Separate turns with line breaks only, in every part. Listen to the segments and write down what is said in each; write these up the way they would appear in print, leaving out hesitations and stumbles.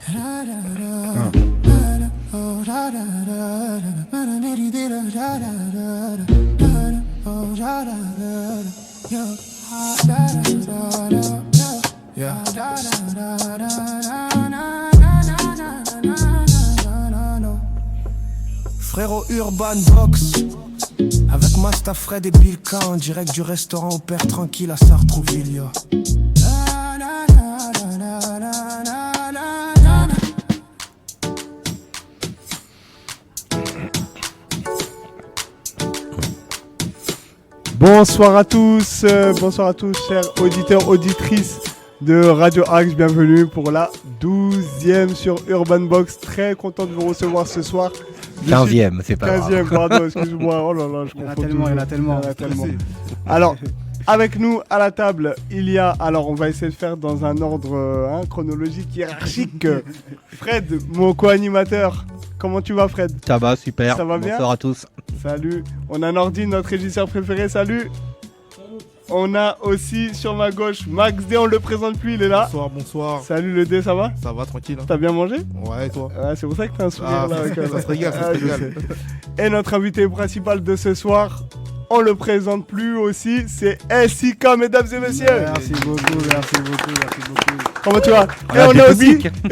Frérot Urban Box avec Masta Fred et Bilka en direct du restaurant au Père Tranquille à Sartrouville, yo.
Bonsoir à tous, chers auditeurs, auditrices de Radio Axe, bienvenue pour la 12e sur Urban Box. Très content de vous recevoir ce soir.
15e, c'est pas
15e,
grave.
pardon, excuse-moi, oh là là, je confonds toujours.
Il y en a tellement.
Alors, avec nous à la table, il y a, alors on va essayer de faire dans un ordre chronologique, hiérarchique, Fred, mon co-animateur. Comment tu vas, Fred?
Ça va, super.
Ça va bien?
Bonsoir à tous.
Salut. On a Nordine, notre régisseur préféré. Salut. On a aussi sur ma gauche Max D, on le présente plus, il est là.
Bonsoir.
Salut le D, ça va?
Ça va, tranquille.
T'as bien mangé?
Ouais, et toi?
C'est pour ça que t'as un sourire là.
Ça se régale, ça se régale.
Et notre invité principal de ce soir, on le présente plus aussi, c'est SIK, mesdames et messieurs.
Merci beaucoup.
Comment tu vas?
On
Et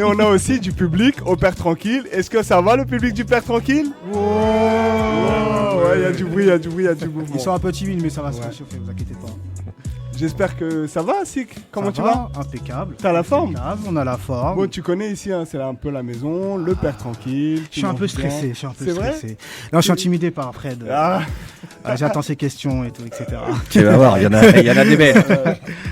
on a aussi du public au Père Tranquille. Est-ce que ça va le public du Père Tranquille? Ouais, il y a du bruit, il y a du mouvement.
Ils sont un peu timides, mais ça va se réchauffer, vous inquiétez pas.
J'espère que ça va, Sik. Comment tu vas?
Impeccable.
T'as la forme?
On a la forme.
Bon, tu connais ici, c'est un peu la maison, le Père Tranquille.
Je suis un peu stressé,
C'est vrai?
Non, je suis intimidé par Fred.
Ah.
J'attends ses questions et tout, etc.
Tu vas voir, il y en a des belles.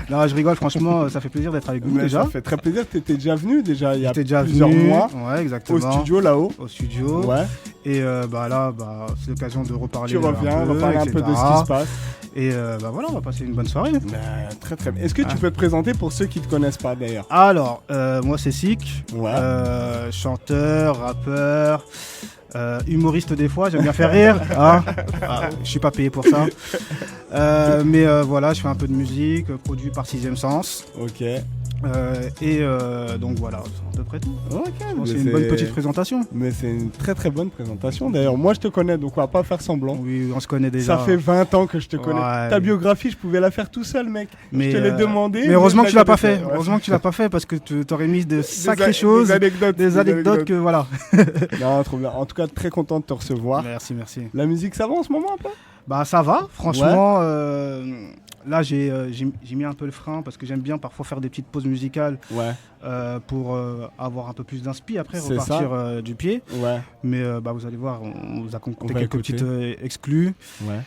Non, je rigole, franchement, ça fait plaisir d'être avec vous déjà.
Ça fait très plaisir, t'étais déjà venu il y a
J'étais déjà
plusieurs
venu,
mois.
Ouais, exactement.
Au studio là-haut.
Au studio.
Ouais.
Et là, c'est l'occasion de reparler.
Tu reviens, reparler un peu de ce qui se passe.
Et voilà, on va passer une bonne soirée.
Très très bien. Est-ce que tu peux te présenter pour ceux qui ne te connaissent pas d'ailleurs?
Alors, moi c'est Sik,
Ouais.
chanteur, rappeur, humoriste des fois, j'aime bien faire rire. Hein. Je suis pas payé pour ça. Mais voilà, je fais un peu de musique, produit par Sixième Sens.
Ok.
Donc voilà, c'est à peu près tout.
Ok,
C'est une bonne petite présentation.
Mais c'est une très très bonne présentation. D'ailleurs, moi je te connais, donc on va pas faire semblant.
Oui, on se connaît déjà.
Ça fait 20 ans que je te connais.
Ouais.
Ta biographie, je pouvais la faire tout seul, mec.
Mais
je te l'ai demandé.
Mais heureusement que tu l'as pas fait.
Ouais.
Heureusement que tu l'as pas fait parce que tu t'aurais mis de sacrées choses, des anecdotes que voilà.
Non, trop bien. En tout cas, très content de te recevoir.
Merci.
La musique, ça va en ce moment un peu?
Bah ça va, franchement. Là, j'ai mis un peu le frein parce que j'aime bien parfois faire des petites pauses musicales pour avoir un peu plus d'inspi après,
C'est
repartir du pied.
Ouais.
Mais vous allez voir, on vous a concocté
va
quelques
écouter.
petites exclus.
Ouais.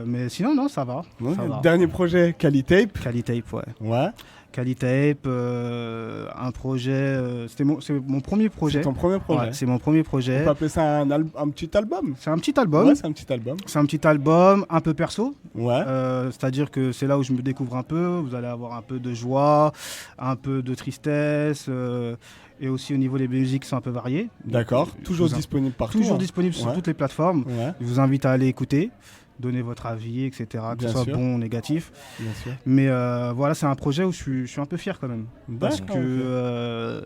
Mais sinon, non, ça va.
Ouais,
Ça va.
Dernier projet, Calitape.
Calitape, ouais.
Ouais.
Calitape, un projet. C'est mon premier projet.
C'est ton premier projet.
Ouais, c'est mon premier
On
projet.
peut appeler ça un petit album.
C'est un petit album.
Ouais, c'est un petit album.
C'est un petit album un peu perso.
Ouais.
C'est-à-dire que c'est là où je me découvre un peu. Vous allez avoir un peu de joie, un peu de tristesse. Et aussi au niveau des musiques, c'est un peu varié.
D'accord. Toujours disponible partout.
Toujours disponible sur toutes les plateformes.
Ouais.
Je vous invite à aller écouter, donner votre avis, etc. Que
Bien
ce soit
sûr.
bon ou négatif.
Bien sûr.
Mais voilà, c'est un projet où je suis un peu fier quand même. Parce
D'accord,
que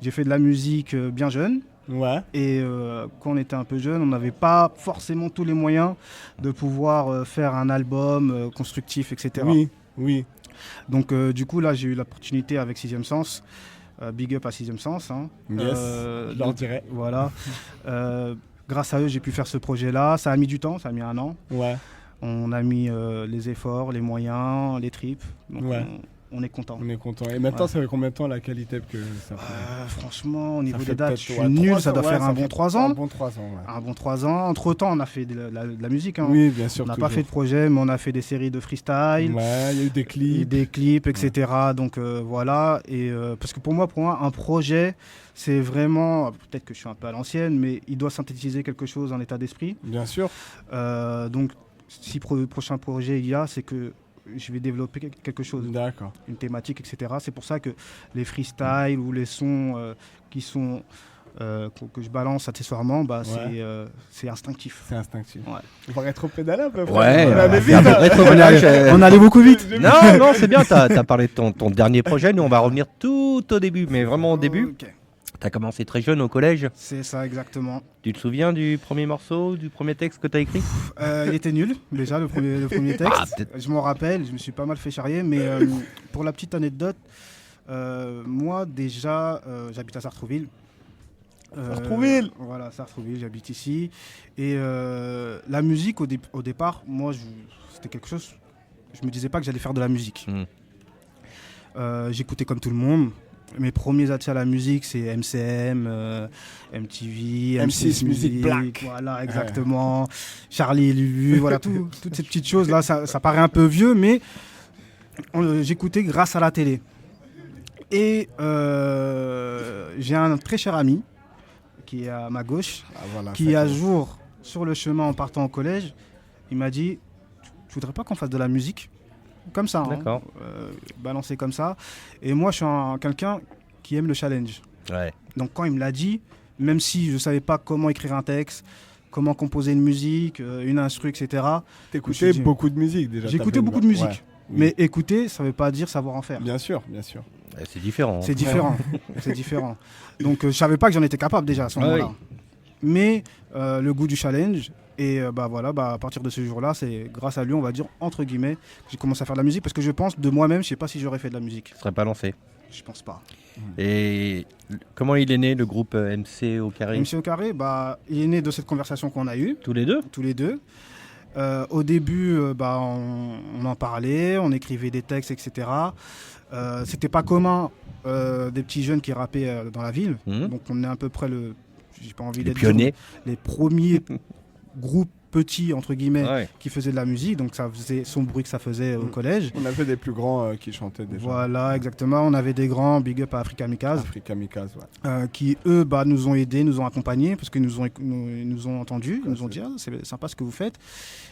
j'ai fait de la musique bien jeune.
Ouais.
Et quand on était un peu jeune, on n'avait pas forcément tous les moyens de pouvoir faire un album constructif, etc.
Oui.
Donc du coup, là, j'ai eu l'opportunité avec Sixième Sens. Big up à Sixième Sens. Hein.
Yes, je leur dirai.
Voilà. Grâce à eux, j'ai pu faire ce projet-là. Ça a mis du temps, ça a mis 1 an.
Ouais.
On a mis les efforts, les moyens, les tripes. Donc on est content.
On est content. Et maintenant, ça fait combien de temps la qualité que ça fait?
Franchement, au niveau
fait
des dates,
peut-être,
je suis nul. Ça doit faire un bon 3 ans.
Un bon 3 ans, ouais.
Un bon 3 ans. Entre-temps, on a fait de la musique. Hein.
Oui, bien sûr.
On n'a pas fait de projet, mais on a fait des séries de freestyle.
Ouais, il y a eu des clips.
Des clips, etc. Donc voilà. Et parce que pour moi, un projet, c'est vraiment, peut-être que je suis un peu à l'ancienne, mais il doit synthétiser quelque chose, un état d'esprit.
Bien sûr.
Donc, si prochain projet il y a, c'est que je vais développer quelque chose.
D'accord.
Une thématique, etc. C'est pour ça que les freestyles ou les sons qui sont que je balance accessoirement, bah,
Ouais.
c'est instinctif.
C'est instinctif.
Ouais.
On va rétro-pédaler un peu.
Ouais,
on allait vite,
faire de
hein.
rétropédalage,
On allait beaucoup vite.
Non, non, c'est bien, t'as parlé de ton dernier projet, nous on va revenir tout au début, mais vraiment au début.
Ok.
T'as commencé très jeune au collège,
C'est ça exactement.
tu te souviens du premier morceau, du premier texte que t'as écrit?
Il était nul déjà le premier texte.
Ah, peut-être.
Je m'en rappelle, je me suis pas mal fait charrier, mais pour la petite anecdote, moi déjà j'habite à Sartrouville.
Sartrouville.
Voilà, Sartrouville, j'habite ici. Et la musique au départ, moi c'était quelque chose, je me disais pas que j'allais faire de la musique. J'écoutais comme tout le monde. Mes premiers accès à la musique, c'est MCM, MTV,
M6 Music Black.
Voilà, exactement. Charlie et Lulu, voilà, toutes ces petites choses-là, ça paraît un peu vieux, mais j'écoutais grâce à la télé. Et j'ai un très cher ami qui est à ma gauche,
Ah, voilà,
qui
ça
un
commence.
jour, sur le chemin en partant au collège, il m'a dit tu voudrais pas qu'on fasse de la musique comme ça,
D'accord.
balancé comme ça. Et moi, je suis quelqu'un qui aime le challenge.
Ouais.
Donc quand il me l'a dit, même si je ne savais pas comment écrire un texte, comment composer une musique, une instru, etc. Je me
T'écoutais
suis dit-
beaucoup de musique déjà.
J'écoutais
t'avais une
beaucoup de
base.
musique.
Ouais.
Mais écouter, ça ne veut pas dire savoir en faire.
Bien sûr, bien sûr.
C'est différent.
C'est différent. C'est différent. Donc je ne savais pas que j'en étais capable déjà à ce
Ah
moment-là.
oui.
Mais le goût du challenge, et voilà, à partir de ce jour-là, c'est grâce à lui, on va dire, entre guillemets, que j'ai commencé à faire de la musique. Parce que je pense de moi-même, je ne sais pas si j'aurais fait de la musique.
Tu serais pas lancé.
Je pense pas.
Et comment il est né le groupe MC au carré?
MC au carré, il est né de cette conversation qu'on a eue,
Tous les deux?
tous les deux. Au début, on en parlait, on écrivait des textes, etc. C'était pas commun des petits jeunes qui rappaient dans la ville.
Mhm.
Donc on est à peu près j'ai pas envie
Les
d'être
pionniers.
les premiers groupes petits entre guillemets
Ouais.
qui faisaient de la musique. Donc ça faisait son bruit que ça faisait au collège.
On avait des plus grands qui chantaient déjà.
Voilà, exactement. On avait des grands, big up à Africa Mikaz.
Africa Mikaz, ouais.
Qui eux nous ont aidés, nous ont accompagnés parce qu'ils nous ont entendus, ils nous ont dit ah, c'est sympa ce que vous faites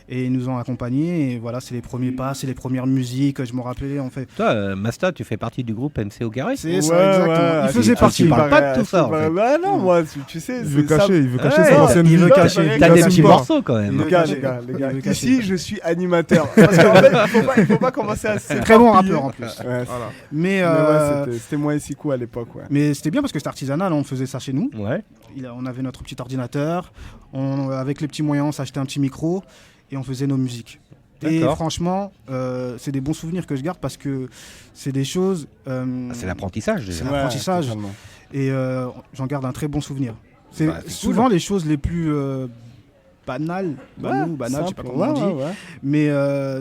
et ils nous ont accompagnés et voilà c'est les premiers pas, c'est les premières musiques, je me rappelais en fait.
Toi, Masta, tu fais partie du groupe MC au carré?
C'est ça exactement. Il faisait
tu
partie.
parles pas de tout ça, en fait.
Bah non, moi, tu sais.
Il veut
c'est ça.
cacher, il veut cacher
Ouais,
son ancienne
il veut
musique.
cacher.
T'as des
cache
petits
pas.
morceaux quand même.
Il veut
Les gars,
cacher.
les gars, les
Il
gars.
veut cacher.
Ici, je suis animateur. Parce qu'en fait, il faut pas commencer à se.
Très bon rappeur en plus.
Ouais,
Voilà.
Mais,
ouais, c'était moi et Sikou à l'époque, ouais.
mais c'était bien parce que c'était artisanal, on faisait ça chez nous.
Ouais.
On avait notre petit ordinateur, avec les petits moyens, on s'achetait un petit micro et on faisait nos musiques. Et
D'accord.
franchement, c'est des bons souvenirs que je garde parce que c'est des choses.
C'est l'apprentissage déjà.
C'est l'apprentissage.
totalement.
Et j'en garde un très bon souvenir. C'est
Bah, c'est
souvent les choses les plus banales, banales, je sais pas
simple,
comment on dit,
ouais,
mais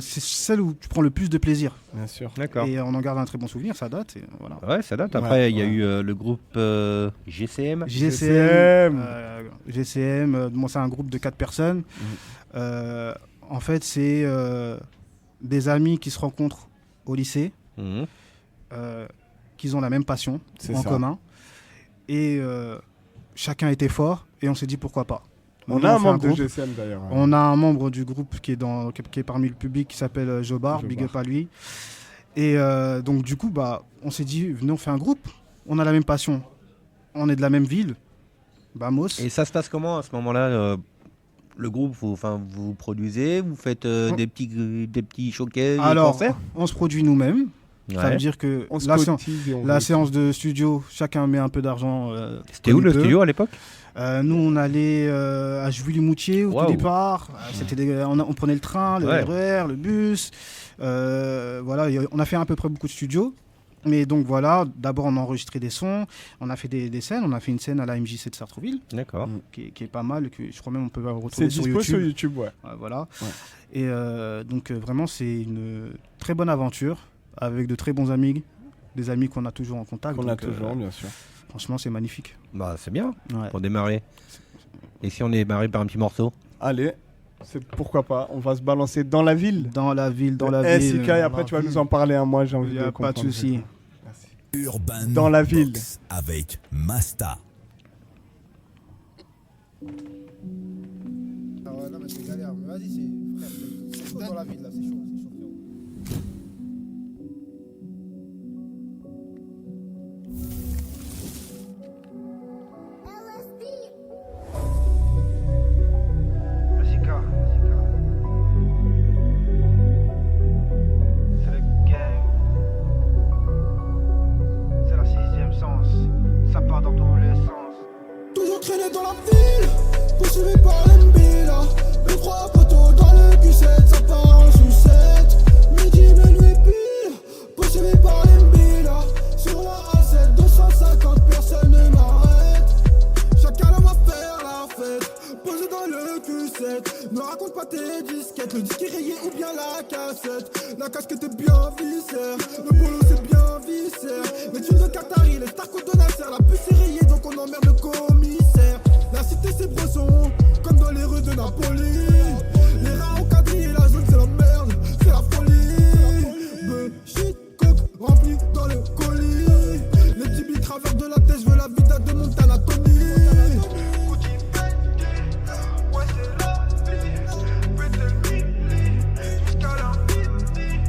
c'est celle où tu prends le plus de plaisir.
bien sûr.
D'accord.
Et on en garde un très bon souvenir, ça date. Et voilà.
Ouais, ça date. Après, il y a
ouais.
eu le groupe GCM.
GCM, moi c'est un groupe de 4 personnes. En fait, c'est des amis qui se rencontrent au lycée,
Mhm.
qui ont la même passion
C'est
en
ça.
commun. Et chacun était fort et on s'est dit pourquoi pas.
On
Maintenant,
a un
fait
membre de
groupe.
GCM d'ailleurs.
On a un membre du groupe qui est parmi le public qui s'appelle Jobar, big up à lui. Et donc du coup, on s'est dit, venez on fait un groupe, on a la même passion, on est de la même ville, Bamos.
Et ça se passe comment à ce moment-là le groupe, vous produisez, vous faites des petits showcases, des
Alors,
concerts?
on se produit nous-mêmes, ça
Ouais.
veut dire que
On se
la
cotise et on
la
veut-
séance de studio, chacun met un peu d'argent.
C'était où
comme
le
il peut.
studio à l'époque?
Nous, on allait à Juilly-Moutier au
Waouh.
tout départ. On prenait le train, le
Ouais.
RER, le bus. Voilà, on a fait à peu près beaucoup de studios. Mais donc voilà, d'abord on a enregistré des sons, on a fait des scènes. On a fait une scène à la MJC de Sartrouville,
D'accord.
qui est pas mal, que je crois même on peut la
C'est
retrouver sur
dispo
YouTube.
sur YouTube, ouais.
Voilà.
Ouais.
Et donc vraiment, c'est une très bonne aventure avec de très bons amis, des amis qu'on a toujours en contact.
Qu'on a
donc,
toujours, bien sûr.
franchement, c'est magnifique.
Bah, c'est bien
Ouais.
pour démarrer. Et si on démarrait par un petit morceau?
Allez, pourquoi pas. On va se balancer dans la ville.
Dans la ville, dans la
Eh,
ville.
Sika, et après tu vas nous en parler. Moi, j'ai envie
Il n'y
de
a pas de
comprendre.
souci.
Merci.
Urban
Dans la ville.
Box avec Masta.
Dans la ville, là, c'est chaud.
traîné dans la ville, poursuivi par l'Mbila. Les trois poteaux dans le Q7, ça part en sucette. Midi, minuit pile, poursuivi par l'Mbila. Sur la A7, 250 personnes ne m'arrêtent. Chacun va faire la fête, posé dans le Q7. Ne raconte pas tes disquettes, le disque est rayé ou bien la cassette. La casquette est bien viscère, le boulot c'est bien viscère. Les tunes de Qatari, les stars de Nasser, la puce est rayée donc on emmerde le commissaire. La cité c'est Bresson, comme dans les rues de Napoli. Les rats ont quadrillé la zone, c'est la merde, c'est la folie. Bullshit, coke rempli dans le colis. Les petits billes travers de la tête, je veux la vida de Montana Tony. Ouais c'est la vie, faites le mili, jusqu'à l'infini.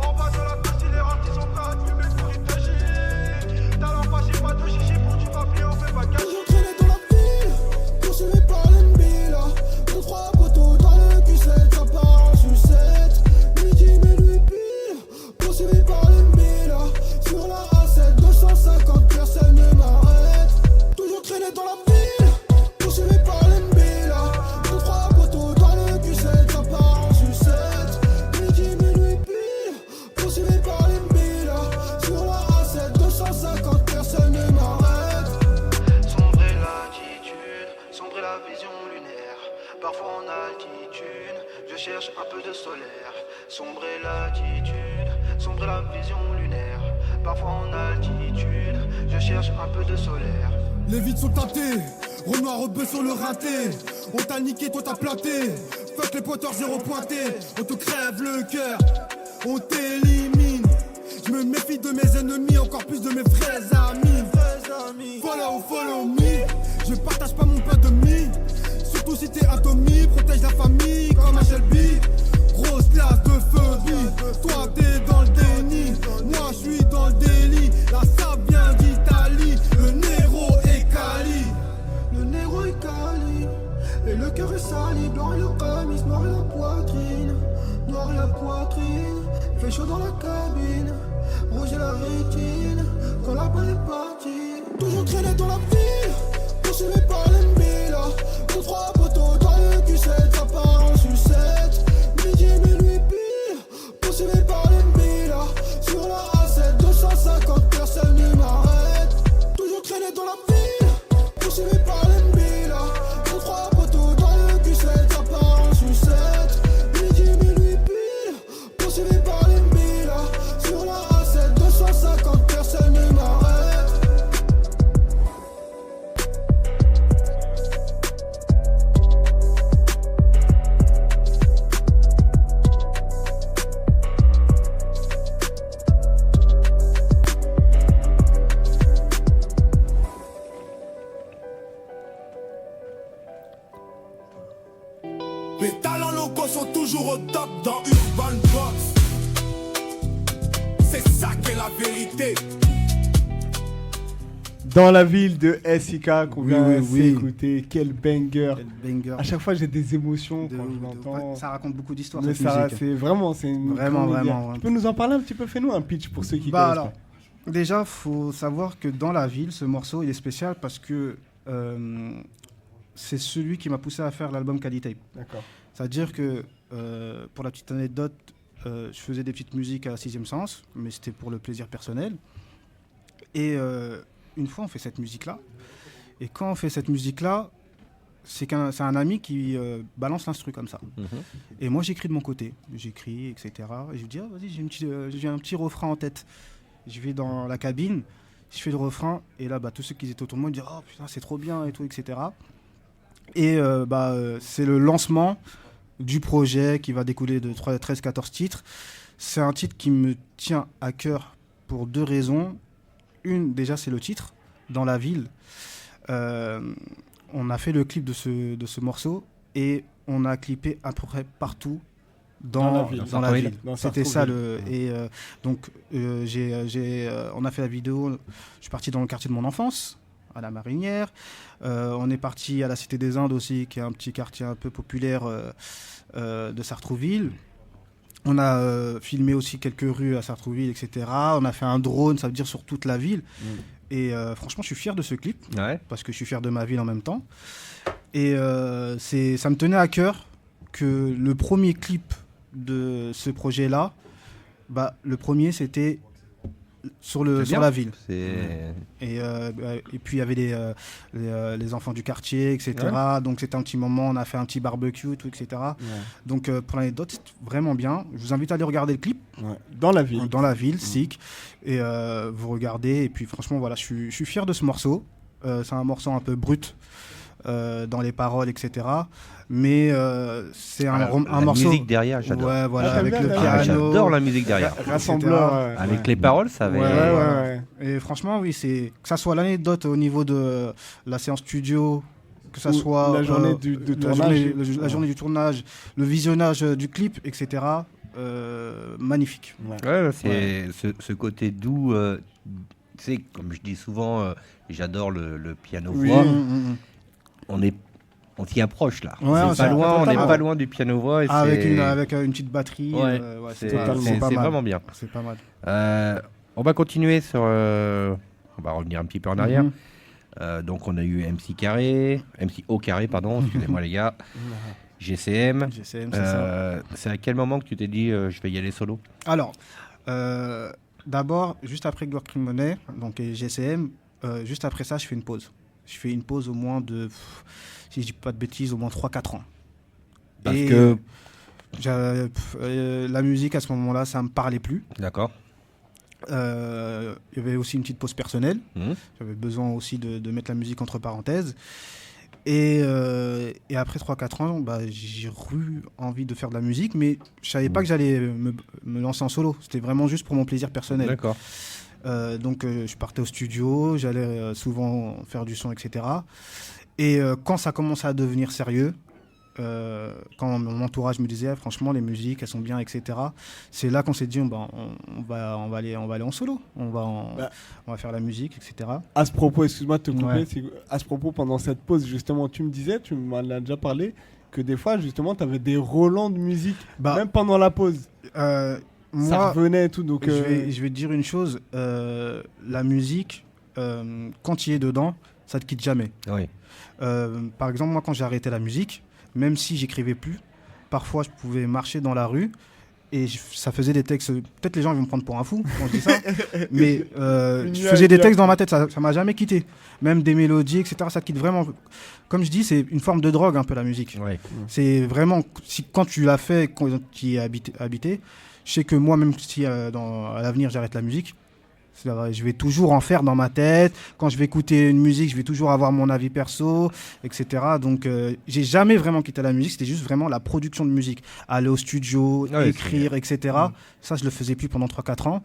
En bas de la partie, les rats qui sont prêts à fumer pour du tagine. T'as l'en pas, j'ai pas de chichi pour du papier, on fait pas gagner. J'ai traîné dans la ville, poursuivi par l'Mbila. Deux, trois poteaux dans le Q7, ça part en sucette. Midi, minuit pile, poursuivi par l'Mbila. Sur la A7, 250 personnes ne m'arrêtent. Toujours traîné dans la ville, poursuivi par l'Mbila. Deux, trois poteaux dans le Q7, ça part en sucette. Midi, minuit pile, poursuivi par l'Mbila. Sur la A7, 250 personnes ne m'arrêtent.
Sombrer l'attitude, sombrer la vision lunaire. Parfois en altitude, je cherche un peu de solaire. Sombrer l'attitude, sombrer la vision lunaire. Parfois en altitude, je cherche un peu de solaire.
Les vides sont teintés, Renoir rebeu sur le rinté. On t'a niqué, toi t'as planté. Fuck les pointeurs zéro pointé. On te crève le cœur, on t'élimine. Je me méfie de mes ennemis, encore plus de mes vrais amis. Follow me, je partage pas mon pain de mie. Surtout si t'es atomie, protège la famille comme un Shelby. Grosse glace de phobie, toi t'es dans le déni. Moi je suis dans le délit, là ça vient d'Italie. Le Nero est Cali, le Nero est Cali. Et le cœur est sali, blanc et le camis, noir et la poitrine. Noir et la poitrine, fait chaud dans la cabine. Rouge et la rétine, quand la balle est partie. Toujours traîné dans la ville, poursuivi par l'Mbila. Deux, trois poteaux dans le Q7, ça part en sucette. Midi, minuit pile, poursuivi par l'Mbila. Sur la A7, 250 personnes ne m'arrêtent. Toujours traîné dans la ville, poursuivi par l'Mbila. Deux, trois poteaux dans le Q7, ça part en sucette. Midi, minuit pile, poursuivi par l'Mbila. Sur la A7, 250 personnes ne m'arrêtent.
Mes talents locaux sont toujours au top dans Urban Box. C'est ça qui est la vérité.
Dans la ville de SIK qu'on
Oui,
vient
oui, oui.
d'écouter, quel banger.
Quel banger.
À chaque fois j'ai des émotions
De
quand
ouf,
je
de
l'entends.
ouf. Ça raconte beaucoup d'histoires,
Mais
cette
ça,
musique.
c'est vraiment, c'est une
Vraiment,
grande idée.
vraiment.
Tu peux nous en parler un petit peu, fais-nous un pitch pour ceux qui
Bah
connaissent
alors,
pas.
déjà, faut savoir que dans la ville, ce morceau, il est spécial parce que c'est celui qui m'a poussé à faire l'album Qualité.
D'accord.
C'est-à-dire que, pour la petite anecdote, je faisais des petites musiques à Sixième Sens, mais c'était pour le plaisir personnel. Et une fois, on fait cette musique-là. Et quand on fait cette musique-là, c'est un ami qui balance l'instru comme ça. Et moi, j'écris de mon côté. J'écris, etc. Et je lui dis, ah, vas-y, j'ai un petit refrain en tête. Je vais dans la cabine, je fais le refrain. Et là, tous ceux qui étaient autour de moi me disent, oh putain, c'est trop bien, et tout, etc. Et c'est le lancement du projet qui va découler de 13-14 titres. C'est un titre qui me tient à cœur pour deux raisons. Une, déjà, c'est le titre, Dans la ville. On a fait le clip de ce morceau et on a clippé à peu près partout dans la ville. C'était ça le. Et donc, on a fait la vidéo. Je suis parti dans le quartier de mon enfance, à la Marinière. On est parti à la Cité des Indes aussi, qui est un petit quartier un peu populaire de Sartrouville. On a filmé aussi quelques rues à Sartrouville, etc. On a fait un drone, ça veut dire sur toute la ville. Et franchement, je suis fier de ce clip,
Ouais.
parce que je suis fier de ma ville en même temps. Et ça me tenait à cœur que le premier clip de ce projet-là, le premier, c'était sur
C'est bien.
la ville.
C'est
Et puis il y avait les enfants du quartier, etc. Donc c'était un petit moment, on a fait un petit barbecue, tout, etc. Donc pour l'anecdote, c'est vraiment bien. Je vous invite à aller regarder le clip
Dans la ville.
dans la ville, SIC. Et vous regardez. Et puis franchement, voilà, je suis fier de ce morceau. C'est un morceau un peu brut dans les paroles, etc. Mais c'est un
la
morceau.
musique derrière, j'adore.
Ouais, voilà,
Ah,
avec
t'aimes
le
bien,
piano.
J'adore la musique derrière.
Rassembleur.
Avec les paroles, ça avait.
Ouais.
Et franchement, oui, que ça soit l'anecdote au niveau de la séance studio, que ça
Ou
soit
la journée de tournage.
la journée du tournage, le visionnage du clip, etc. Magnifique.
Ouais, c'est ce côté doux. Tu sais, comme je dis souvent, j'adore le piano-voix. On s'y approche là.
Ouais,
C'est pas loin, on n'est
totalement.
pas loin du piano-voix. et
Avec
c'est-
une petite batterie.
Ouais,
c'est
c'est
pas
c'est
mal.
vraiment bien.
C'est pas mal.
On va continuer sur. On va revenir un petit peu en arrière. Donc on a eu MC Carré, MC O Carré, pardon, excusez-moi les gars. GCM.
GCM, c'est ça.
C'est à quel moment que tu t'es dit je vais y aller solo?
Alors, d'abord, juste après Gloire Crime Money, donc et GCM, juste après ça, je fais une pause. Je fais une pause au moins de, si je dis pas de bêtises, au moins 3-4 ans.
Parce
Et
que.
la musique, à ce moment-là, ça me parlait plus.
D'accord.
Il y avait aussi une petite pause personnelle.
Mhm.
J'avais besoin aussi de mettre la musique entre parenthèses. Et après 3-4 ans, j'ai eu envie de faire de la musique, mais je savais pas que j'allais me lancer en solo. C'était vraiment juste pour mon plaisir personnel.
D'accord.
Donc je partais au studio, j'allais souvent faire du son, etc. Et quand ça commençait à devenir sérieux, quand mon entourage me disait franchement les musiques elles sont bien, etc. C'est là qu'on s'est dit on va aller en solo, on va faire la musique, etc.
À ce propos, excuse-moi de te couper,
Ouais.
à ce propos, pendant cette pause, justement, tu me disais, tu m'en as déjà parlé, que des fois, justement, tu avais des relents de musique, même pendant la pause. Ça
Moi,
revenait et tout, donc...
je vais te dire une chose, la musique, quand tu y es dedans, ça te quitte jamais.
Oui.
Par exemple, moi, quand j'ai arrêté la musique, même si j'écrivais plus, parfois je pouvais marcher dans la rue et ça faisait des textes. Peut-être les gens ils vont me prendre pour un fou quand je dis ça, mais je faisais des textes dans ma tête, ça m'a jamais quitté. Même des mélodies, etc. Ça te quitte vraiment. Comme je dis, c'est une forme de drogue un peu la musique.
Ouais.
C'est vraiment quand tu l'as fait, quand tu y es habité. Je sais que moi, même si à l'avenir j'arrête la musique, je vais toujours en faire dans ma tête. Quand je vais écouter une musique, je vais toujours avoir mon avis perso, etc. Donc, j'ai jamais vraiment quitté la musique. C'était juste vraiment la production de musique. Aller au studio, écrire, etc. Ça, je le faisais plus pendant 3-4 ans.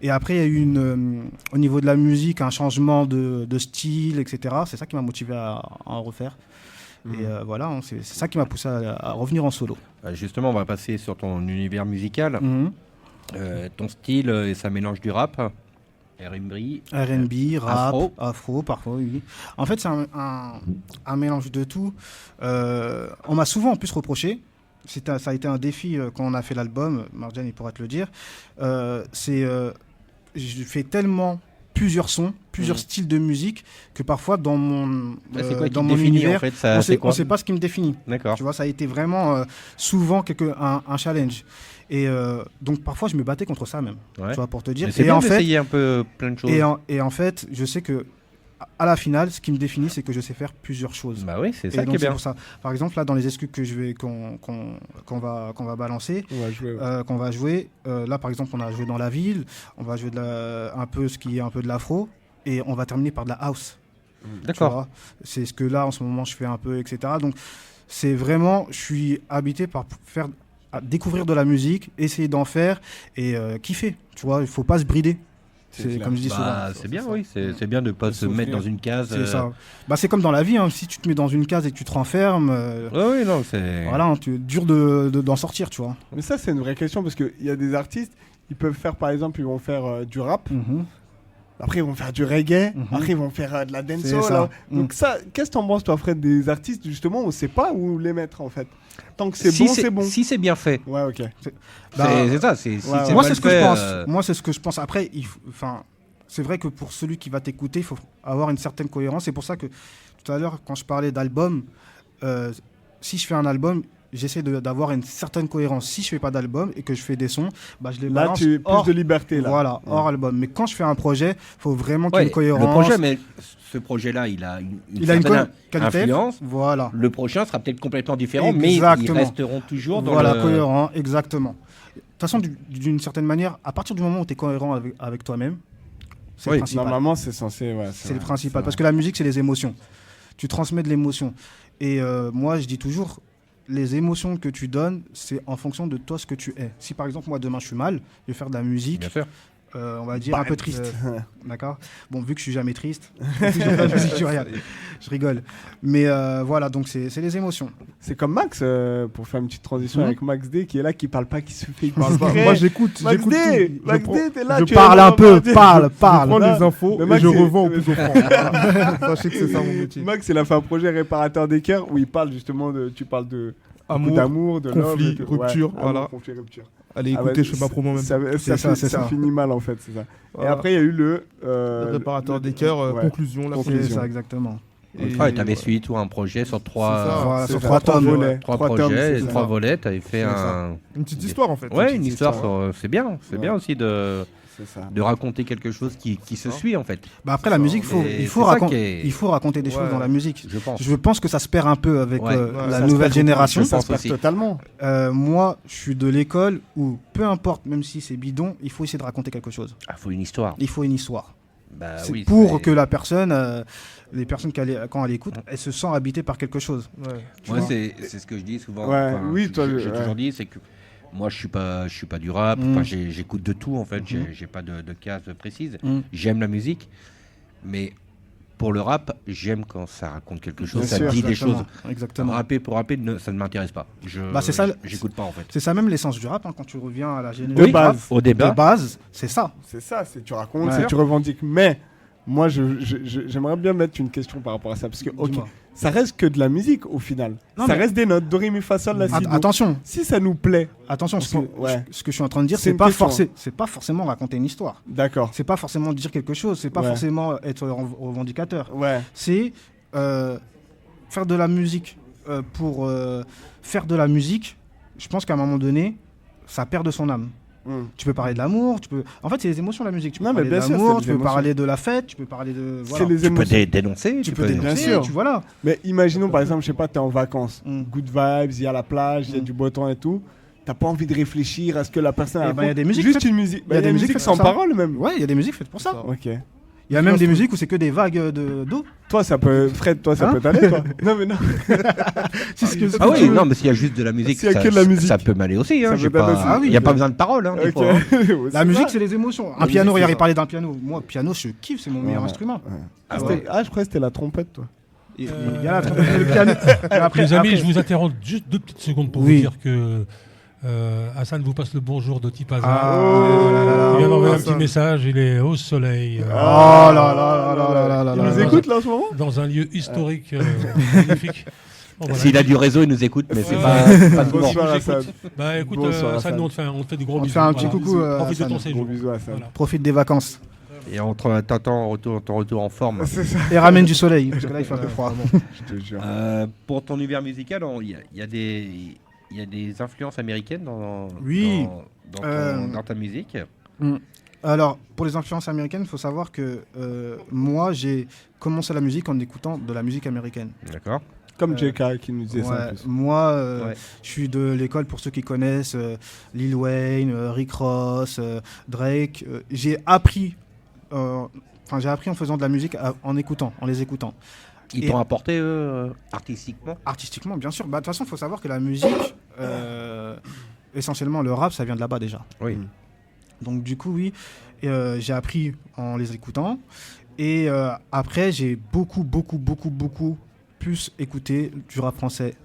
Et après, il y a eu au niveau de la musique, un changement de style, etc. C'est ça qui m'a motivé à en refaire. Et voilà, c'est ça qui m'a poussé à revenir en solo.
Justement, on va passer sur ton univers musical. Ton style, et ça mélange du rap.
R&B, rap, afro, parfois, oui. En fait, c'est un mélange de tout. On m'a souvent en plus reproché, ça a été un défi quand on a fait l'album, Marjane il pourra te le dire, je fais tellement plusieurs sons, plusieurs styles de musique, que parfois dans mon,
c'est quoi qui
dans
te
mon
définit,
univers,
en fait, ça,
on ne sait pas ce qui me définit.
D'accord.
Tu vois, ça a été vraiment souvent un challenge. Et donc parfois je me battais contre ça même, tu vois, pour te dire.
Mais c'est bien d'essayer un peu plein de choses.
Et en fait, je sais que à la finale, ce qui me définit, c'est que je sais faire plusieurs choses.
Bah oui, c'est ça
et
qui est bien.
Pour ça. Par exemple, là, dans les excuses que qu'on va balancer, qu'on va jouer. Là, par exemple, on a joué dans la ville, on va jouer un peu ce qui est un peu de l'afro, et on va terminer par de la house.
D'accord.
C'est ce que là, en ce moment, je fais un peu, etc. Donc, c'est vraiment, je suis habité par découvrir de la musique, essayer d'en faire et kiffer. Tu vois, il faut pas se brider. C'est comme je dis souvent.
C'est bien, oui. C'est bien de ne pas se mettre dans une case.
C'est ça. C'est comme dans la vie. Hein. Si tu te mets dans une case et que tu te renfermes,
oui, non, c'est.
Voilà, dur d'en sortir, tu vois.
Mais ça, c'est une vraie question parce qu'il y a des artistes, ils peuvent faire, par exemple, ils vont faire du rap. Après, ils vont faire du reggae. Après, ils vont faire de la dancehall. Donc ça, qu'est-ce que t'en penses, toi, Fred, des artistes, justement, on sait pas où les mettre, en fait. Tant que c'est bon, c'est bon.
Si c'est bien fait.
Ouais, ok.
C'est ça. Si c'est
moi,
mal
c'est ce que
fait,
je pense. Moi, c'est ce que je pense. Après, c'est vrai que pour celui qui va t'écouter, il faut avoir une certaine cohérence. C'est pour ça que tout à l'heure, quand je parlais d'album, si je fais un album, j'essaie d'avoir une certaine cohérence. Si je fais pas d'album et que je fais des sons, bah, je les
Là,
balance
tu as plus
hors,
de liberté. Là.
voilà, hors album. Mais quand je fais un projet, il faut vraiment qu'il y ait
Ouais,
une cohérence.
le projet, mais ce projet-là, il a une certaine
qualité.
influence.
Voilà.
Le prochain sera peut-être complètement différent,
Exactement.
mais ils resteront toujours dans
Voilà,
le...
cohérent, exactement. De toute façon, d'une certaine manière, à partir du moment où tu es cohérent avec toi-même, c'est
Oui,
le principal.
Normalement, c'est censé. Ouais,
C'est le
vrai,
principal.
c'est
Parce que la musique, c'est les émotions. Tu transmets de l'émotion. Et moi, je dis toujours, les émotions que tu donnes, c'est en fonction de toi ce que tu es. Si par exemple, moi, demain, je suis mal, je vais faire de la musique,
Bien sûr.
on va dire un peu triste. D'accord. Bon, vu que je suis jamais triste, je rigole. Mais voilà, donc c'est les émotions.
C'est comme Max, pour faire une petite transition avec Max D, qui est là, qui parle pas, qui se fait.
Je parle pas. Moi, j'écoute.
Max
j'écoute
D,
tout.
Max
Je prends-
D, t'es là.
Je
tu es
parle
là,
un peu,
Max D.
parle.
Je prends
Là,
des infos
mais
et
Max,
je
c'est-
revends au plus offrant. Voilà. Sachez que c'est ça mon métier.
Max, il a fait un projet réparateur des cœurs où il parle justement de. Tu parles de.
Amour,
d'amour, de
conflit,
love et tout.
rupture,
Ouais,
voilà.
amour, conflit, rupture.
Allez,
Ah
écoutez,
ouais,
je fais ma promo même.
Ça finit mal en fait, c'est ça.
Voilà.
Et après, il y a eu
Le réparateur des cœurs,
ouais.
conclusion. La
Conclusion.
C'est ça, exactement.
Ouais, t'avais suivi tout un projet sur
C'est ça.
trois,
Voilà,
c'est
sur
ça,
3 tomes.
volets.
trois
Trois tomes,
projets,
c'est
et
ça.
3 volets. T'avais fait
C'est
un...
Une petite histoire en fait.
Ouais, une
petite
histoire.
histoire.
C'est bien. C'est
Ouais.
bien aussi de
C'est ça.
raconter quelque chose qui se suit en fait.
Bah après, la musique,
Mais
il
c'est
faut
ça qui est-
il faut raconter des choses
Ouais.
dans la musique.
Je pense.
Je pense que ça se perd un peu avec
Ouais.
la
Ça se
nouvelle
perd
génération.
Ça
pense
se perd
aussi.
totalement.
Moi, je suis de l'école où, peu importe, même si c'est bidon, il faut essayer de raconter quelque chose.
Ah, faut une histoire.
Il faut une histoire.
Bah
C'est
oui.
pour
c'est-
que la personne, les personnes quand elle écoute, elle se sent habitée par quelque chose.
Ouais.
Moi,
vois.
c'est ce que je dis souvent.
Ouais, oui, toi,
j'ai
ouais.
toujours dit, c'est que moi, je suis pas du rap.
Mm.
Enfin, j'écoute de tout en fait. J'ai pas de case précise.
Mm.
J'aime la musique, mais pour le rap, j'aime quand ça raconte quelque chose,
Bien
ça
sûr.
dit des
Exactement.
choses.
Exactement.
Rapper pour rapper, ça ne m'intéresse pas.
Bah, c'est ça,
J'écoute pas en fait.
C'est ça même l'essence du rap, hein, quand tu reviens à la
De
génération.
Oui,
base.
au débat.
De base, c'est ça.
C'est ça, c'est tu racontes,
Ouais.
c'est tu revendiques. Mais moi, j'aimerais bien mettre une question par rapport à ça. Parce que, ok,
Dis-moi.
ça reste que de la musique au final.
Non,
Ça
mais-
reste des notes, do, ré, mi, fa, sol, la, si, do.
Attention,
Si ça nous plaît,
attention, ce que,
Ouais.
ce que je suis en train de dire,
C'est
c'est
une
pas,
question.
c'est pas forcément raconter une histoire.
d'accord.
C'est pas forcément dire quelque chose, c'est pas
Ouais.
forcément être revendicateur.
Ouais,
C'est faire de la musique pour faire de la musique. Je pense qu'à un moment donné, ça perd de son âme.
Hmm.
Tu peux parler de l'amour, tu peux. En fait, c'est les émotions la musique. Tu peux
Non, mais
parler de
bien sûr,
l'amour,
c'est
tu
les
peux
émotions.
parler de la fête, tu peux parler de. Voilà.
c'est les
Tu peux
émotions.
dénoncer.
Tu peux
dénoncer.
dénoncer,
sûr.
tu voilà.
Mais imaginons par exemple, je sais pas, t'es en vacances,
Mm.
good vibes, il y a la plage, il y a du beau temps et tout. T'as pas envie de réfléchir à ce que la personne
Eh ben,
raconte.
il y a des musiques
Juste
faites-
une musique.
il y a des musiques
musiques
faites
sans
pour ça.
parole même.
Ouais, il y a des musiques faites pour ça.
Ça.
Ok.
Il y a même des musiques où c'est que des vagues d'eau.
Toi, ça peut. Fred, toi, ça
Hein
peut t'aller, toi. Non, mais non.
C'est ce que
Ah oui, non, mais s'il y a juste de la musique,
S'il y a
ça,
que de la musique.
ça peut m'aller aussi. Hein,
Ça
j'ai
peut t'aller
pas...
aussi.
Ah oui.
Il n'y a pas besoin de paroles. Hein, des
Ok.
fois, hein.
La musique, c'est les émotions. Un
La
piano,
musique,
regarde,
c'est
il parlait d'un piano. Moi, piano, je kiffe, c'est mon meilleur
Ouais.
instrument.
Ah,
ouais.
je croyais que c'était la trompette, toi.
Il y a la trompette, le piano. Mais après-
Les amis,
après-
je vous interromps juste 2 petites secondes pour
Oui.
vous dire que Hassan vous passe le bonjour de Tipaza.
Ah,
Oh
là, là, là,
Il vient d'envoyer un
Hassan.
petit message, il est au soleil,
Oh là là là là là là
Il
là
nous
là.
écoute là en ce moment
dans un lieu historique magnifique. Bon, voilà.
S'il a du réseau, il nous écoute, mais c'est
Ouais.
pas de
Bonsoir,
J'écoute.
Hassan.
Bah écoute,
Bonsoir,
Hassan,
Hassan.
nous, on te fait des gros
On te
bisous.
fait un petit
Voilà.
coucou,
Profite de
Hassan.
ton
Gros
séjour.
bisous, Hassan.
Voilà.
Profite des vacances.
Et t'attends ton retour en forme.
C'est ça,
Et ramène du soleil, parce que là, il fait un peu froid.
je te jure.
Pour ton univers musical, il y a des influences américaines
Oui.
dans ta musique.
Alors, pour les influences américaines, il faut savoir que moi, j'ai commencé la musique en écoutant de la musique américaine.
D'accord.
Comme JK qui nous disait ça en
Ouais,
plus.
moi,
Ouais.
je suis de l'école, pour ceux qui connaissent, Lil Wayne, Rick Ross, Drake. J'ai appris en faisant de la musique, en écoutant, en les écoutant.
Ils
Et-
t'ont apporté artistiquement.
Artistiquement, bien sûr. Bah, de toute façon, il faut savoir que la musique, essentiellement le rap, ça vient de là-bas déjà.
Oui.
Donc du coup, oui, j'ai appris en les écoutant. Et après, j'ai beaucoup plus écouté du rap français.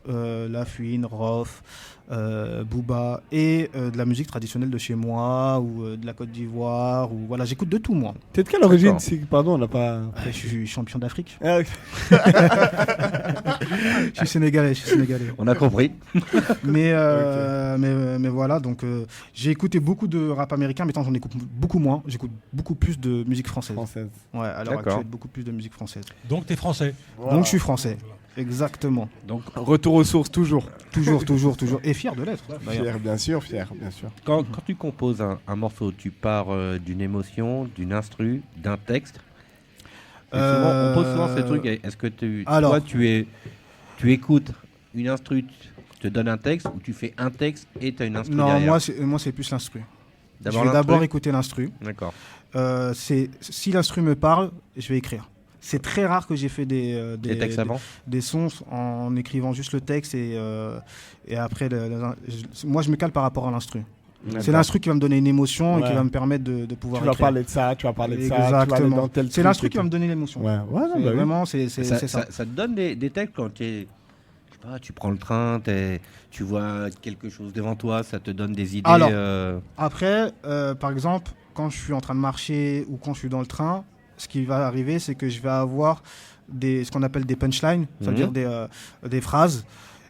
La Fouine, Rof, Booba et de la musique traditionnelle de chez moi ou de la Côte d'Ivoire. Ou voilà, j'écoute de tout moi.
T'es de quelle origine? Pardon, on n'a pas.
Je suis champion d'Afrique.
Ah, ok.
Je suis sénégalais.
On a compris.
Mais voilà, donc j'ai écouté beaucoup de rap américain, mais tant j'en écoute beaucoup moins. J'écoute beaucoup plus de musique française. Ouais, à l'heure actuelle, beaucoup plus de musique française.
Donc t'es français.
Voilà. Donc je suis français. Exactement.
Donc
retour aux sources toujours.
Toujours. Et fier de l'être.
Fier, bien sûr.
Quand tu composes un morceau, tu pars d'une émotion, d'une instru, d'un texte. Et souvent, on pose souvent ces trucs. Est-ce que toi, tu écoutes une instru, te donne un texte, ou tu fais un texte et tu as une instru derrière?
Non, moi c'est plus l'instru. Je vais d'abord écouter l'instru.
D'accord.
Si l'instru me parle, je vais écrire. C'est très rare que j'ai fait des
textes avant,
des sons en écrivant juste le texte et après moi je me cale par rapport à l'instru. C'est l'instru qui va me donner une émotion et qui va me permettre de pouvoir écrire.
Tu vas parler de ça, tu vas parler de ça.
Exactement. C'est l'instru qui va me donner l'émotion.
Vraiment,
c'est ça.
Ça te donne des textes quand tu prends le train, tu vois quelque chose devant toi, ça te donne des idées.
Alors, après, par exemple, quand je suis en train de marcher ou quand je suis dans le train, ce qui va arriver, c'est que je vais avoir ce qu'on appelle des punchlines, c'est-à-dire des phrases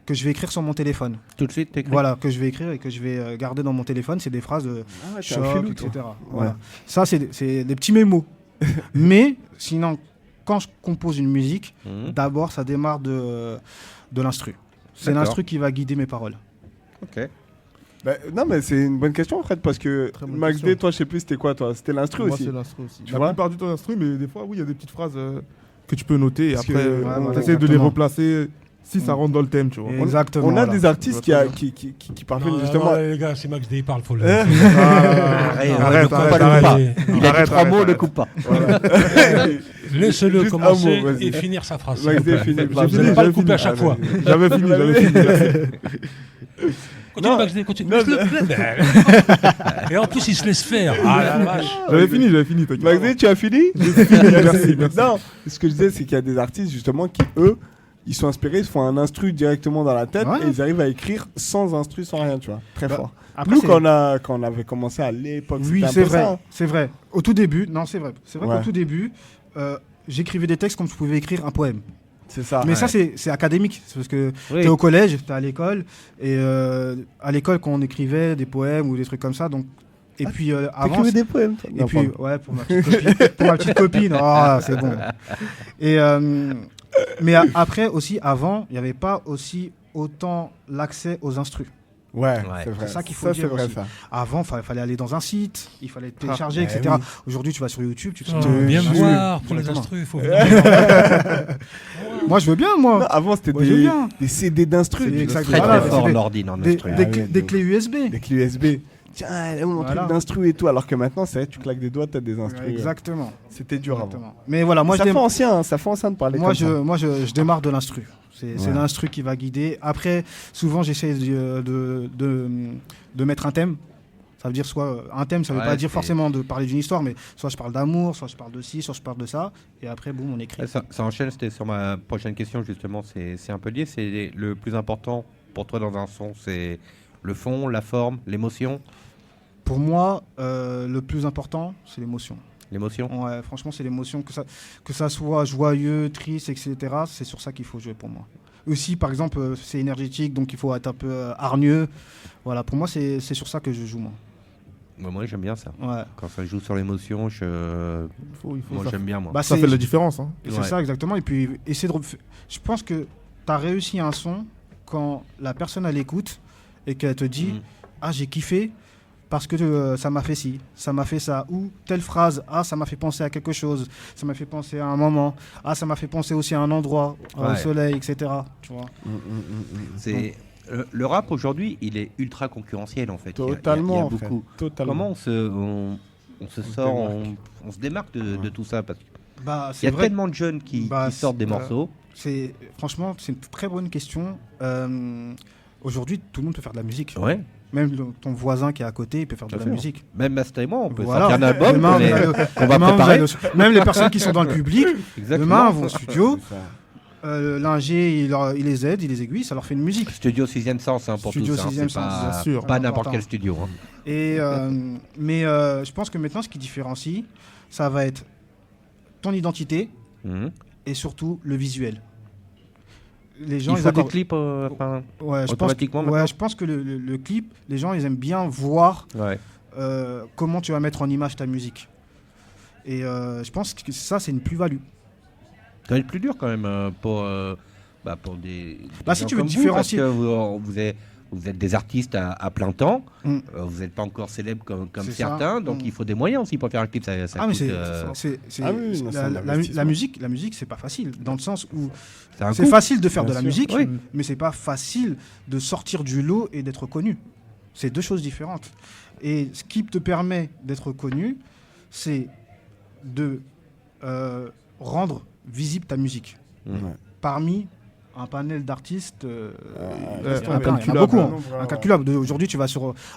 que je vais écrire sur mon téléphone.
Tout de suite, t'écris.
Voilà, que je vais écrire et que je vais garder dans mon téléphone. C'est des phrases de choc, etc. Voilà.
Ouais.
Ça, c'est des petits mémos. Mais sinon, quand je compose une musique, d'abord, ça démarre de l'instru. C'est l'instru qui va guider mes paroles.
Ok.
Non, mais c'est une bonne question, Fred, parce que Max D, toi, je sais plus, c'était quoi, toi? C'était l'instru aussi.
Moi, c'est l'instru aussi. La plupart du temps, l'instru, mais des fois, oui, il y a des petites phrases que tu peux noter et après, tu essaies de les replacer si ça rentre dans le thème, tu vois.
Exactement.
On a des artistes qui parviennent justement.
Non, les gars, c'est Max D, il parle, faut le.
Arrête. Il a dit 3 mots, ne coupe pas.
Laisse-le commencer et finir sa phrase.
Max D, finit.
Vous n'allez pas le couper à chaque fois.
J'avais fini.
Continue, Max D, continue. Et en plus, il se laisse faire. Ah la vache.
J'avais fini, t'inquiète.
Max D, tu as fini?
Merci.
Non, ce que je disais, c'est qu'il y a des artistes justement qui, eux, ils sont inspirés, ils font un instru directement dans la tête et ils arrivent à écrire sans instru, sans rien, tu vois. Très fort. Après, nous, quand on avait commencé à l'époque,
oui, c'est vrai. C'est vrai. Au tout début, non, c'est vrai. C'est vrai qu'au tout début, j'écrivais des textes comme je pouvais écrire un poème.
C'est ça.
Mais ça, c'est académique. C'est parce que t'es au collège, t'es à l'école. Et à l'école, quand on écrivait des poèmes ou des trucs comme ça, donc. Et puis avant.
T'écrivais des poèmes, toi?
Et puis, ouais, pour ma petite copine. Oh, c'est bon. Et. Mais après aussi, avant, il n'y avait pas aussi autant l'accès aux instrus.
Ouais, c'est vrai.
C'est ça qu'il faut dire
vrai,
aussi.
ça.
Avant, il fallait aller dans un site, il fallait télécharger, etc. Oui. Aujourd'hui, tu vas sur YouTube, tu
te bien voir pour les instrus, il faut venir.
Moi, je veux bien, moi.
Non, avant, c'était des CD d'instrus.
C'est très fort l'ordi en instru.
Des clés USB.
Des clés USB. Tiens, mon truc d'instru et tout. Alors que maintenant, c'est vrai, tu claques des doigts, t'as des instrus.
Exactement.
C'était dur avant.
Mais voilà, moi,
ça fait ancien de parler comme ça.
Moi, je démarre de l'instru. C'est l'instru qui va guider. Après, souvent, j'essaie de mettre un thème. Ça veut dire soit un thème, ça veut pas dire forcément de parler d'une histoire, mais soit je parle d'amour, soit je parle de ci, soit je parle de ça. Et après, boum, on écrit.
Ça enchaîne, c'était sur ma prochaine question, justement. C'est un peu lié. C'est le plus important pour toi dans un son, c'est le fond, la forme, l'émotion.
Pour moi, le plus important, c'est l'émotion.
L'émotion ?
Ouais, franchement, c'est l'émotion. Que ça soit joyeux, triste, etc., c'est sur ça qu'il faut jouer pour moi. Aussi, par exemple, c'est énergétique, donc il faut être un peu hargneux. Voilà, pour moi, c'est sur ça que je joue, moi.
Moi, j'aime bien ça.
Ouais.
Quand ça joue sur l'émotion, moi, j'aime bien, moi.
Bah, ça fait la différence. Hein.
C'est ça, exactement. Et puis, je pense que tu as réussi un son quand la personne, elle écoute et qu'elle te dit « Ah, j'ai kiffé ». Parce que ça m'a fait ci, ça m'a fait ça, ou telle phrase, ah ça m'a fait penser à quelque chose, ça m'a fait penser à un moment, ah ça m'a fait penser aussi à un endroit, au soleil, etc. Tu vois.
C'est le rap aujourd'hui, il est ultra concurrentiel en fait.
Totalement.
Il y a beaucoup. Totalement. Comment on se sort, on se démarque de tout ça parce qu'il y a tellement de jeunes qui sortent des morceaux.
Franchement, c'est une très bonne question. Aujourd'hui, tout le monde peut faire de la musique.
Ouais.
Même ton voisin qui est à côté, il peut faire de la musique.
Même Masta et moi, on peut sortir un album qu'on va préparer.
Même les personnes qui sont dans le public, demain, vont au studio. L'ingé, il les aide, il les aiguille, ça leur fait une musique.
Studio 6e Sens pour
Studio
tous,
6e
c'est
Sens,
pas,
bien sûr.
pas n'importe quel studio. Hein.
Et, mais je pense que maintenant, ce qui différencie, ça va être ton identité et surtout le visuel. Les gens,
il faut des clips automatiquement maintenant.
Je pense que le clip, les gens, ils aiment bien voir comment tu vas mettre en image ta musique. Et je pense que ça, c'est une plus-value.
Ça va être plus dur quand même pour des
si
gens
tu veux
comme
différencier.
Parce que vous êtes des artistes à plein temps, vous n'êtes pas encore célèbre comme certains, donc il faut des moyens aussi pour faire un clip. Ça coûte,
la musique, c'est pas facile, dans le sens où c'est facile de faire de la musique, mais c'est pas facile de sortir du lot et d'être connu. C'est deux choses différentes. Et ce qui te permet d'être connu, c'est de rendre visible ta musique. Parmi un panel d'artistes beaucoup, incalculable. Aujourd'hui, tu vas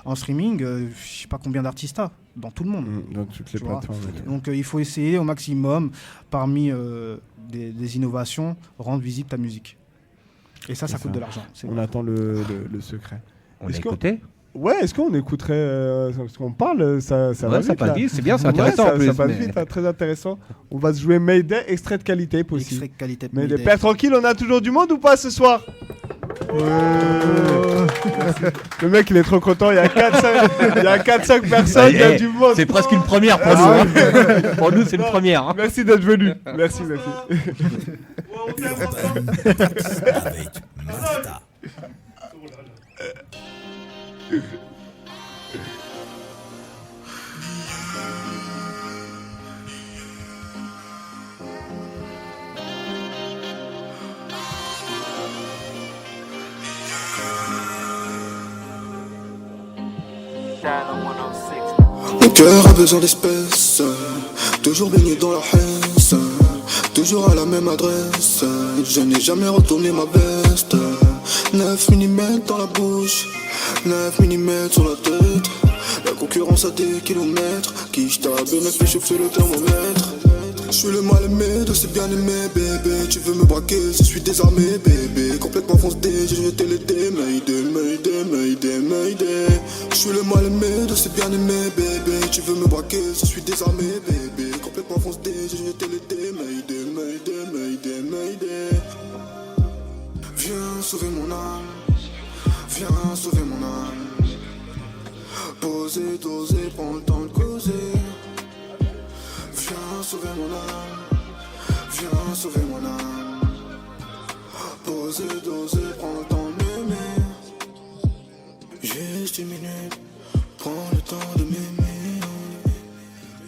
en streaming, je sais pas combien d'artistes t'as dans tout le monde.
Dans toutes les plateformes.
Donc il faut essayer au maximum, parmi des innovations, rendre visible ta musique. Et ça coûte de l'argent.
On attend le secret.
On l'a écouté.
Ouais, est-ce qu'on écouterait parce qu'on parle, ça va vite,
ça passe vite, c'est bien, c'est intéressant.
Ça passe vite, très intéressant. On va se jouer Mayday, extrait de qualité possible.
Extrait de qualité de
Mayday. Père tranquille, on a toujours du monde ou pas ce soir? Le mec il est trop content, il y a 4-5 personnes, il y a du monde.
C'est presque une première pour nous. Hein. Pour nous c'est une première. Hein.
Merci d'être venu. Merci.
Avec Masta.
Mon cœur a besoin d'espèces, toujours baigné dans la haine, toujours à la même adresse. Je n'ai jamais retourné ma veste. 9 mm dans la bouche, 9 mm sur la tête. La concurrence à des kilomètres, qui je t'abonne me fait chauffer le thermomètre. Je suis le mal aimé de ces bien aimés, bébé. Tu veux me braquer, je suis désarmé, bébé. Complètement foncé, j'ai jeté les dés. Mayday. Je suis le mal aimé de ces bien aimés, bébé. Tu veux me braquer, je suis désarmé, bébé. Complètement foncé, j'ai jeté les dés. Mayday. Viens sauver mon âme, viens sauver mon âme. Poser, doser, prends le temps de causer. Viens sauver mon âme, viens sauver mon âme. Poser, doser, prends le temps d'aimer. Juste une minute, prends le temps de m'aimer.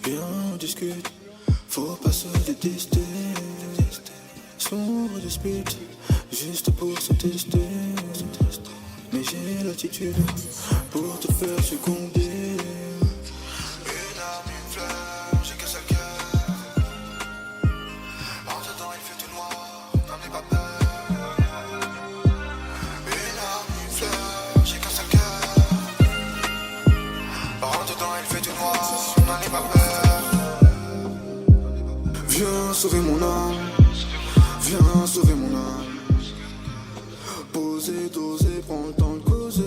Viens on discute, faut pas se détester. Sombre dispute, juste pour se tester. Mais j'ai l'attitude pour te faire succomber. Viens sauver mon âme, viens sauver mon âme. Poser, doser, prends le temps de causer.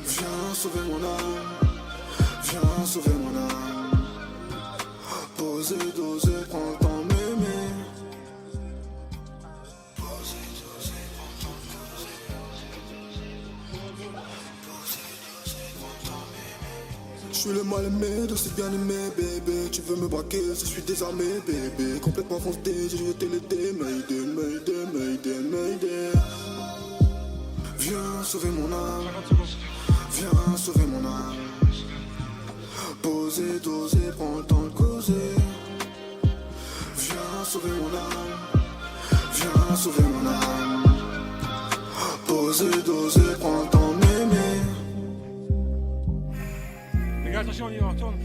Viens sauver mon âme, viens sauver mon âme. Poser, doser, prends le temps d'aimer. Poser, doser, prends le temps de causer. Poser, doser, prends le temps d'aimer. Je suis le mal aimé de ces bien aimés, bébé. Tu veux me braquer, je suis désarmé, bébé. Complètement foncé, j'ai jeté les dés. Mayday. Viens sauver mon âme, viens sauver mon âme. Poser, doser, prends le temps de causer. Viens sauver mon âme, viens sauver mon âme. Poser, doser, prends le temps d'aimer.
Les gars, attention, on y va, on tourne.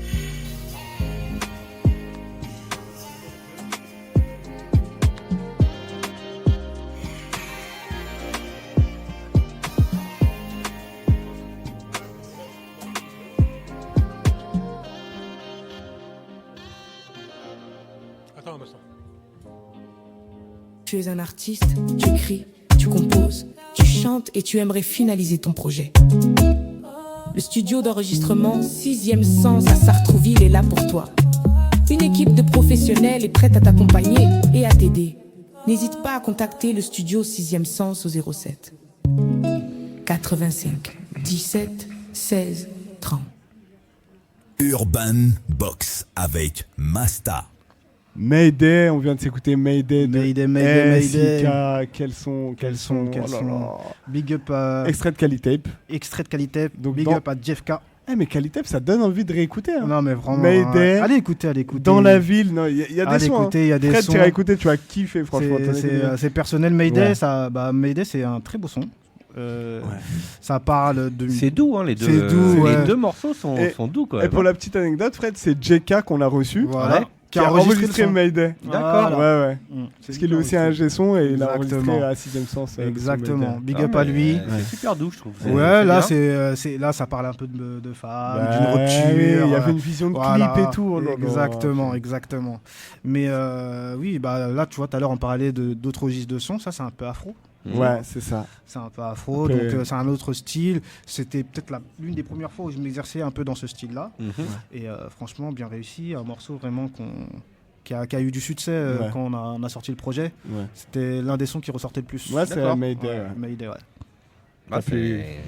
Attends, Masta.
tu es un artiste, tu écris, tu composes, tu chantes et tu aimerais finaliser ton projet. Le studio d'enregistrement 6e Sens à Sartrouville est là pour toi. Une équipe de professionnels est prête à t'accompagner et à t'aider. N'hésite pas à contacter le studio 6e Sens au 07 85 17 16 30.
Urban Box avec Masta.
Mayday, on vient de s'écouter Mayday de
Mayday.
Quels sont
Big up à...
Extrait de Cali-Tape.
Extrait de Cali-Tape.
Donc
Big up à Jeff K.
Mais Cali-Tape, ça donne envie de réécouter. Hein.
Non, mais vraiment.
Mayday.
Allez écouter.
Dans la ville, il y a des sons.
Il y a des
Fred,
sons.
tu vas écouter, tu vas kiffer, franchement.
C'est personnel. Mayday,
ouais.
Mayday, c'est un très beau son. Ça parle de.
C'est doux, hein, les deux.
C'est doux,
les deux morceaux sont doux, quoi.
Et pour la petite anecdote, Fred, c'est JK qu'on a reçu.
Voilà.
Qui a enregistré Mayday.
D'accord.
Ouais. Parce qu'il est aussi un G-son et il a enregistré à 6e Sens.
Exactement. Big up à lui.
C'est super doux, je trouve.
Ouais, là, là, ça parle un peu de femmes, d'une rupture.
Il y avait une vision de clip et tout.
Exactement. Mais oui, là, tu vois, tout à l'heure, on parlait d'autres registres de sons. Ça, c'est un peu afro.
Ouais, c'est ça.
C'est un peu afro, donc c'est un autre style. C'était peut-être l'une des premières fois où je m'exerçais un peu dans ce style-là. Et franchement, bien réussi. Un morceau vraiment qui a eu du succès quand on a sorti le projet. Ouais. C'était l'un des sons qui ressortait le plus.
Ouais, c'est Mayday.
Mayday, ouais.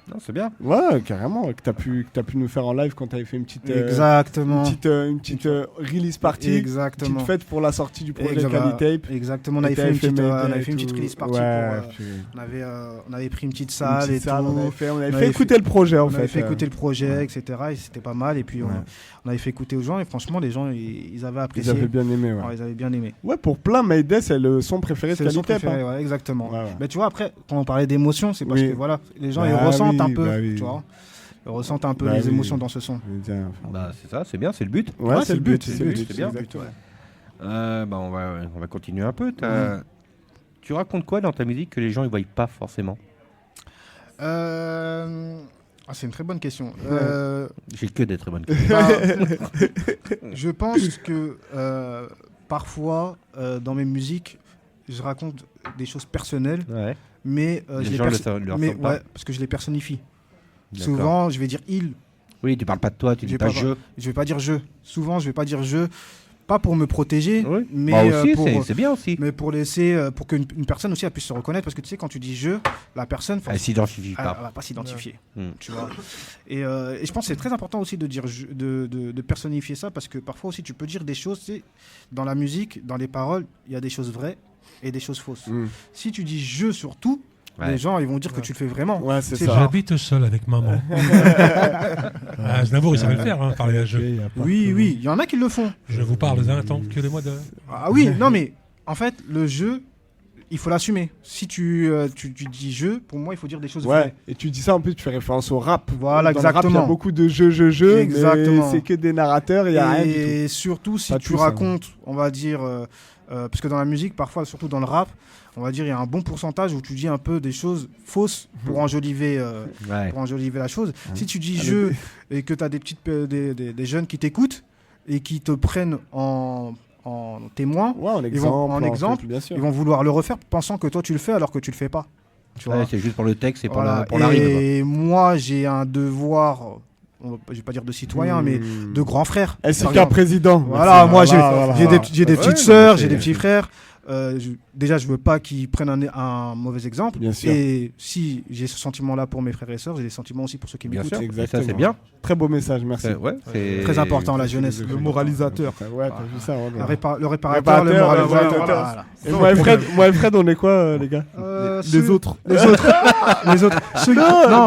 Non, c'est bien.
Ouais, carrément. Que t'as pu nous faire en live quand t'avais fait une petite.
Exactement.
Une petite release party.
Exactement.
Une petite fête pour la sortie du projet Cali-Tape.
Exactement. On avait fait une petite release party. On avait pris une petite salle et tout.
On avait fait écouter le projet en fait.
On avait fait écouter le projet, etc. Et c'était pas mal. Et puis on avait fait écouter aux gens. Et franchement, les gens, ils avaient apprécié.
Ils avaient bien aimé. Ouais.
Ils avaient bien aimé.
Ouais, pour plein, Mayday, c'est le son préféré de Cali-Tape.
Ouais, exactement. Mais tu vois, après, quand on parlait d'émotion, c'est parce que voilà, les gens ils ressentent un peu, tu vois. Ils ressentent un peu les émotions dans ce son.
C'est ça, c'est bien, c'est le but.
Ouais, c'est le but.
C'est bien. On va continuer un peu. Tu racontes quoi dans ta musique que les gens ne voient pas forcément?
C'est une très bonne question.
J'ai que des très bonnes questions.
Je pense que parfois, dans mes musiques, je raconte des choses personnelles, mais
les gens le pas.
Parce que je les personnifie. Souvent, je vais dire il.
Oui, tu parles pas de toi, tu dis pas je.
Je vais pas dire je. Souvent, je vais pas dire je. Pas pour me protéger, mais
c'est bien aussi.
Mais pour laisser, pour qu'une personne aussi puisse se reconnaître, parce que tu sais, quand tu dis je, la personne,
elle s'identifie pas.
Elle va pas s'identifier, tu vois. Et je pense que c'est très important aussi de dire de personnifier ça, parce que parfois aussi tu peux dire des choses, tu sais, dans la musique, dans les paroles, il y a des choses vraies et des choses fausses. Si tu dis je sur tout, les gens ils vont dire que tu le fais vraiment.
Ouais, c'est ça.
J'habite seul avec maman. Aznavour, il savait le faire, parler à jeu.
Oui, il y en a qui le font.
Je vous parle d'un temps que les mois de.
Ah oui, non mais en fait le jeu, il faut l'assumer. Si tu dis jeu, pour moi il faut dire des choses vraies.
Et tu dis ça en plus, tu fais référence au rap.
Voilà,
dans
exactement.
Le rap, il y a beaucoup de jeu,
exactement.
mais c'est que des narrateurs, il y a rien du tout.
Et surtout si tu racontes, on va dire, parce que dans la musique, parfois, surtout dans le rap, on va dire il y a un bon pourcentage où tu dis un peu des choses fausses pour enjoliver la chose. Si tu dis je et que tu as des jeunes qui t'écoutent et qui te prennent en témoin, en exemple, ils vont vouloir le refaire pensant que toi tu le fais alors que tu le fais pas.
C'est juste pour le texte et pour la rime.
Et moi j'ai un devoir, je vais pas dire de citoyen, mais de grand frère.
C'est qu'un président.
Voilà, moi j'ai des petites sœurs, j'ai des petits frères. Déjà, je veux pas qu'ils prennent un mauvais exemple.
Bien sûr.
Et si j'ai ce sentiment-là pour mes frères et sœurs, j'ai des sentiments aussi pour ceux qui m'écoutent.
Exactement.
Ça, c'est bien.
Très beau message, merci.
C'est
très important, la jeunesse.
Le moralisateur.
Ouais, t'as vu ça.
Le réparateur, le moralisateur.
Et moi et Fred, on est quoi, les gars?
Les autres.
Les autres.
Non,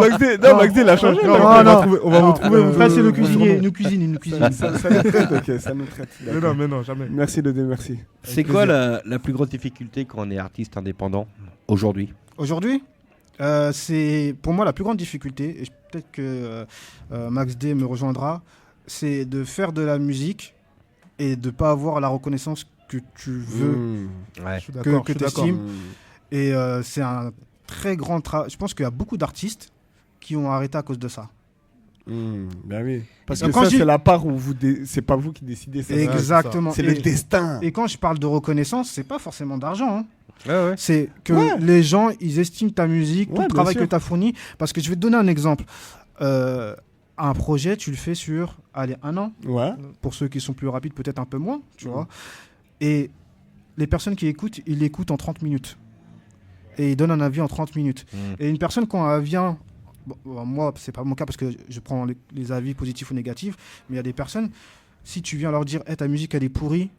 Maxé, il a changé.
On va retrouver.
Fred, c'est le cuisinier. Nous cuisine.
Ça nous traite.
Mais non, jamais.
Merci de dire merci.
C'est quoi la plus grosse difficulté quand on est artiste indépendant aujourd'hui?
C'est pour moi la plus grande difficulté, et peut-être que Max D me rejoindra, c'est de faire de la musique et de ne pas avoir la reconnaissance que tu veux, que tu estimes. Et c'est un très grand travail. Je pense qu'il y a beaucoup d'artistes qui ont arrêté à cause de ça.
Ben oui. Parce que ça, c'est la part où c'est pas vous qui décidez. Ça.
Exactement.
C'est le destin.
Et quand je parle de reconnaissance, c'est pas forcément d'argent. Hein.
Ouais.
C'est que les gens, ils estiment ta musique, ton travail que tu as fourni. Parce que je vais te donner un exemple. Un projet, tu le fais sur 1 an.
Ouais.
Pour ceux qui sont plus rapides, peut-être un peu moins, tu vois. Et les personnes qui écoutent, ils l'écoutent en 30 minutes. Et ils donnent un avis en 30 minutes. Et une personne, quand elle vient... moi, c'est pas mon cas parce que je prends les avis positifs ou négatifs. Mais il y a des personnes, si tu viens leur dire ta musique, elle est pourrie,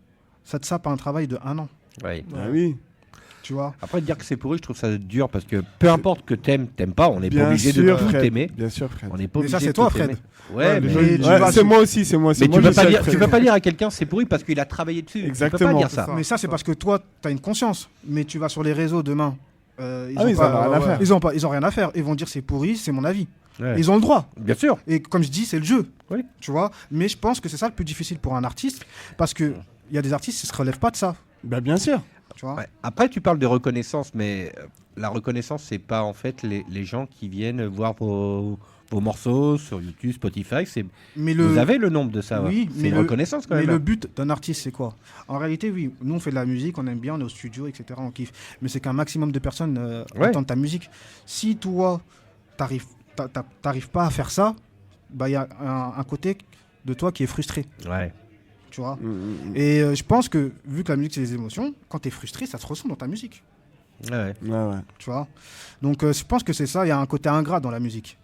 ça te sape un travail de 1 an.
Ouais.
Ah oui.
Tu vois.
Après, dire que c'est pourri, je trouve ça dur parce que peu importe que t'aimes pas, on n'est pas obligé de tout aimer.
Bien sûr, Fred.
On n'est pas
mais
obligé
ça, c'est
de
toi,
tout
Fred.
aimer. Ouais,
c'est moi aussi, c'est moi.
Mais tu vas pas dire à quelqu'un c'est pourri parce qu'il a travaillé dessus.
Exactement.
Tu peux pas dire ça.
Mais ça, c'est parce que toi, tu as une conscience. Mais tu vas sur les réseaux demain. Ils ont rien à faire. Ils vont dire c'est pourri, c'est mon avis. Ouais. Ils ont le droit.
Bien sûr.
Et comme je dis, c'est le jeu.
Oui.
Tu vois. Mais je pense que c'est ça le plus difficile pour un artiste. Parce qu'il y a des artistes qui ne se relèvent pas de ça.
Bah, bien sûr.
Tu vois.
Ouais. Après, tu parles de reconnaissance, mais la reconnaissance, c'est pas en fait les gens qui viennent voir vos morceaux sur YouTube, Spotify. Vous avez le nombre de ça.
Oui,
c'est une reconnaissance quand même.
Mais le but d'un artiste, c'est quoi? En réalité, oui, nous on fait de la musique, on aime bien, on est au studio, etc. On kiffe. Mais c'est qu'un maximum de personnes entendent ta musique. Si toi, t'arrives pas à faire ça, bah il y a un côté de toi qui est frustré.
Ouais.
Tu vois. Et je pense que vu que la musique c'est des émotions, quand tu es frustré, ça se ressent dans ta musique.
Ouais.
Tu vois. Donc je pense que c'est ça, il y a un côté ingrat dans la musique.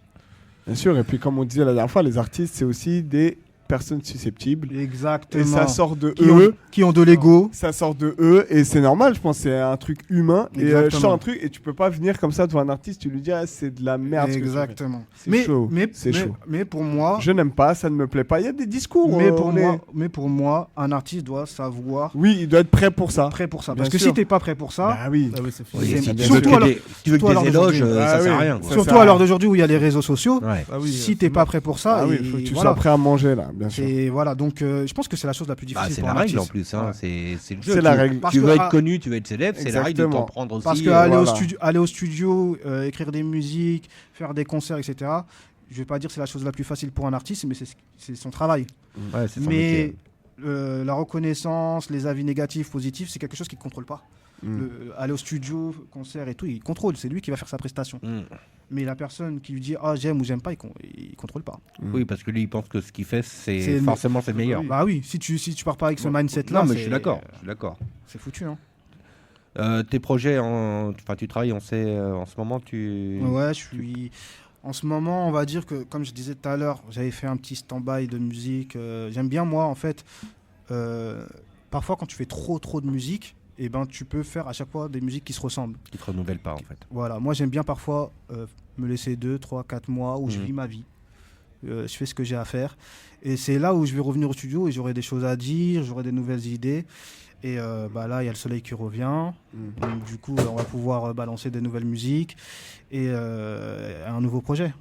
Bien sûr, et puis comme on disait la dernière fois, les artistes c'est aussi des personnes susceptibles.
Exactement.
Et ça sort de eux.
Qui ont de l'ego.
Ça sort de eux et c'est normal, je pense, c'est un truc humain.
Exactement.
Et je sors un truc et tu peux pas venir comme ça devant un artiste, tu lui dis c'est de la merde.
Exactement.
C'est chaud. C'est chaud.
Mais pour moi,
je n'aime pas, ça ne me plaît pas. Il y a des discours.
Mais pour moi, un artiste doit savoir.
Oui, il doit être prêt pour ça.
Parce que si t'es pas prêt pour ça,
bah oui.
Surtout alors, tu veux que des éloges, ça sert à rien.
Surtout à l'heure d'aujourd'hui où il y a les réseaux sociaux. Si t'es pas prêt pour ça,
il faut que tu sois prêt à manger là, bien sûr.
Et voilà. Donc, je pense que c'est la chose la plus difficile.
C'est la règle en plus. C'est le jeu.
C'est la règle.
Tu veux être connu, tu veux être célèbre, c'est la règle de t'en prendre aussi.
Parce qu'aller au studio, écrire des musiques, faire des concerts, etc. Je vais pas dire que c'est la chose la plus facile pour un artiste, mais c'est son travail.
Ouais, c'est son métier.
La reconnaissance, les avis négatifs, positifs, c'est quelque chose qu'il ne contrôle pas. Aller au studio, concert et tout, il contrôle, c'est lui qui va faire sa prestation. Mais la personne qui lui dit j'aime ou j'aime pas, il contrôle pas.
Oui, parce que lui il pense que ce qu'il fait c'est forcément c'est le meilleur.
Bah oui, si tu pars pas avec ce mindset là,
mais je suis d'accord.
C'est foutu
tes projets, tu travailles, on sait en ce moment
Ouais, en ce moment, on va dire que, comme je disais tout à l'heure, j'avais fait un petit stand-by de musique. J'aime bien, moi, en fait, parfois, quand tu fais trop de musique, tu peux faire à chaque fois des musiques qui se ressemblent.
Qui ne te renouvellent pas, en fait.
Voilà, moi, j'aime bien parfois me laisser 2, 3, 4 mois où je vis ma vie. Je fais ce que j'ai à faire. Et c'est là où je vais revenir au studio et j'aurai des choses à dire, j'aurai des nouvelles idées. Et là, il y a le soleil qui revient. Donc, du coup, on va pouvoir balancer des nouvelles musiques et un nouveau projet.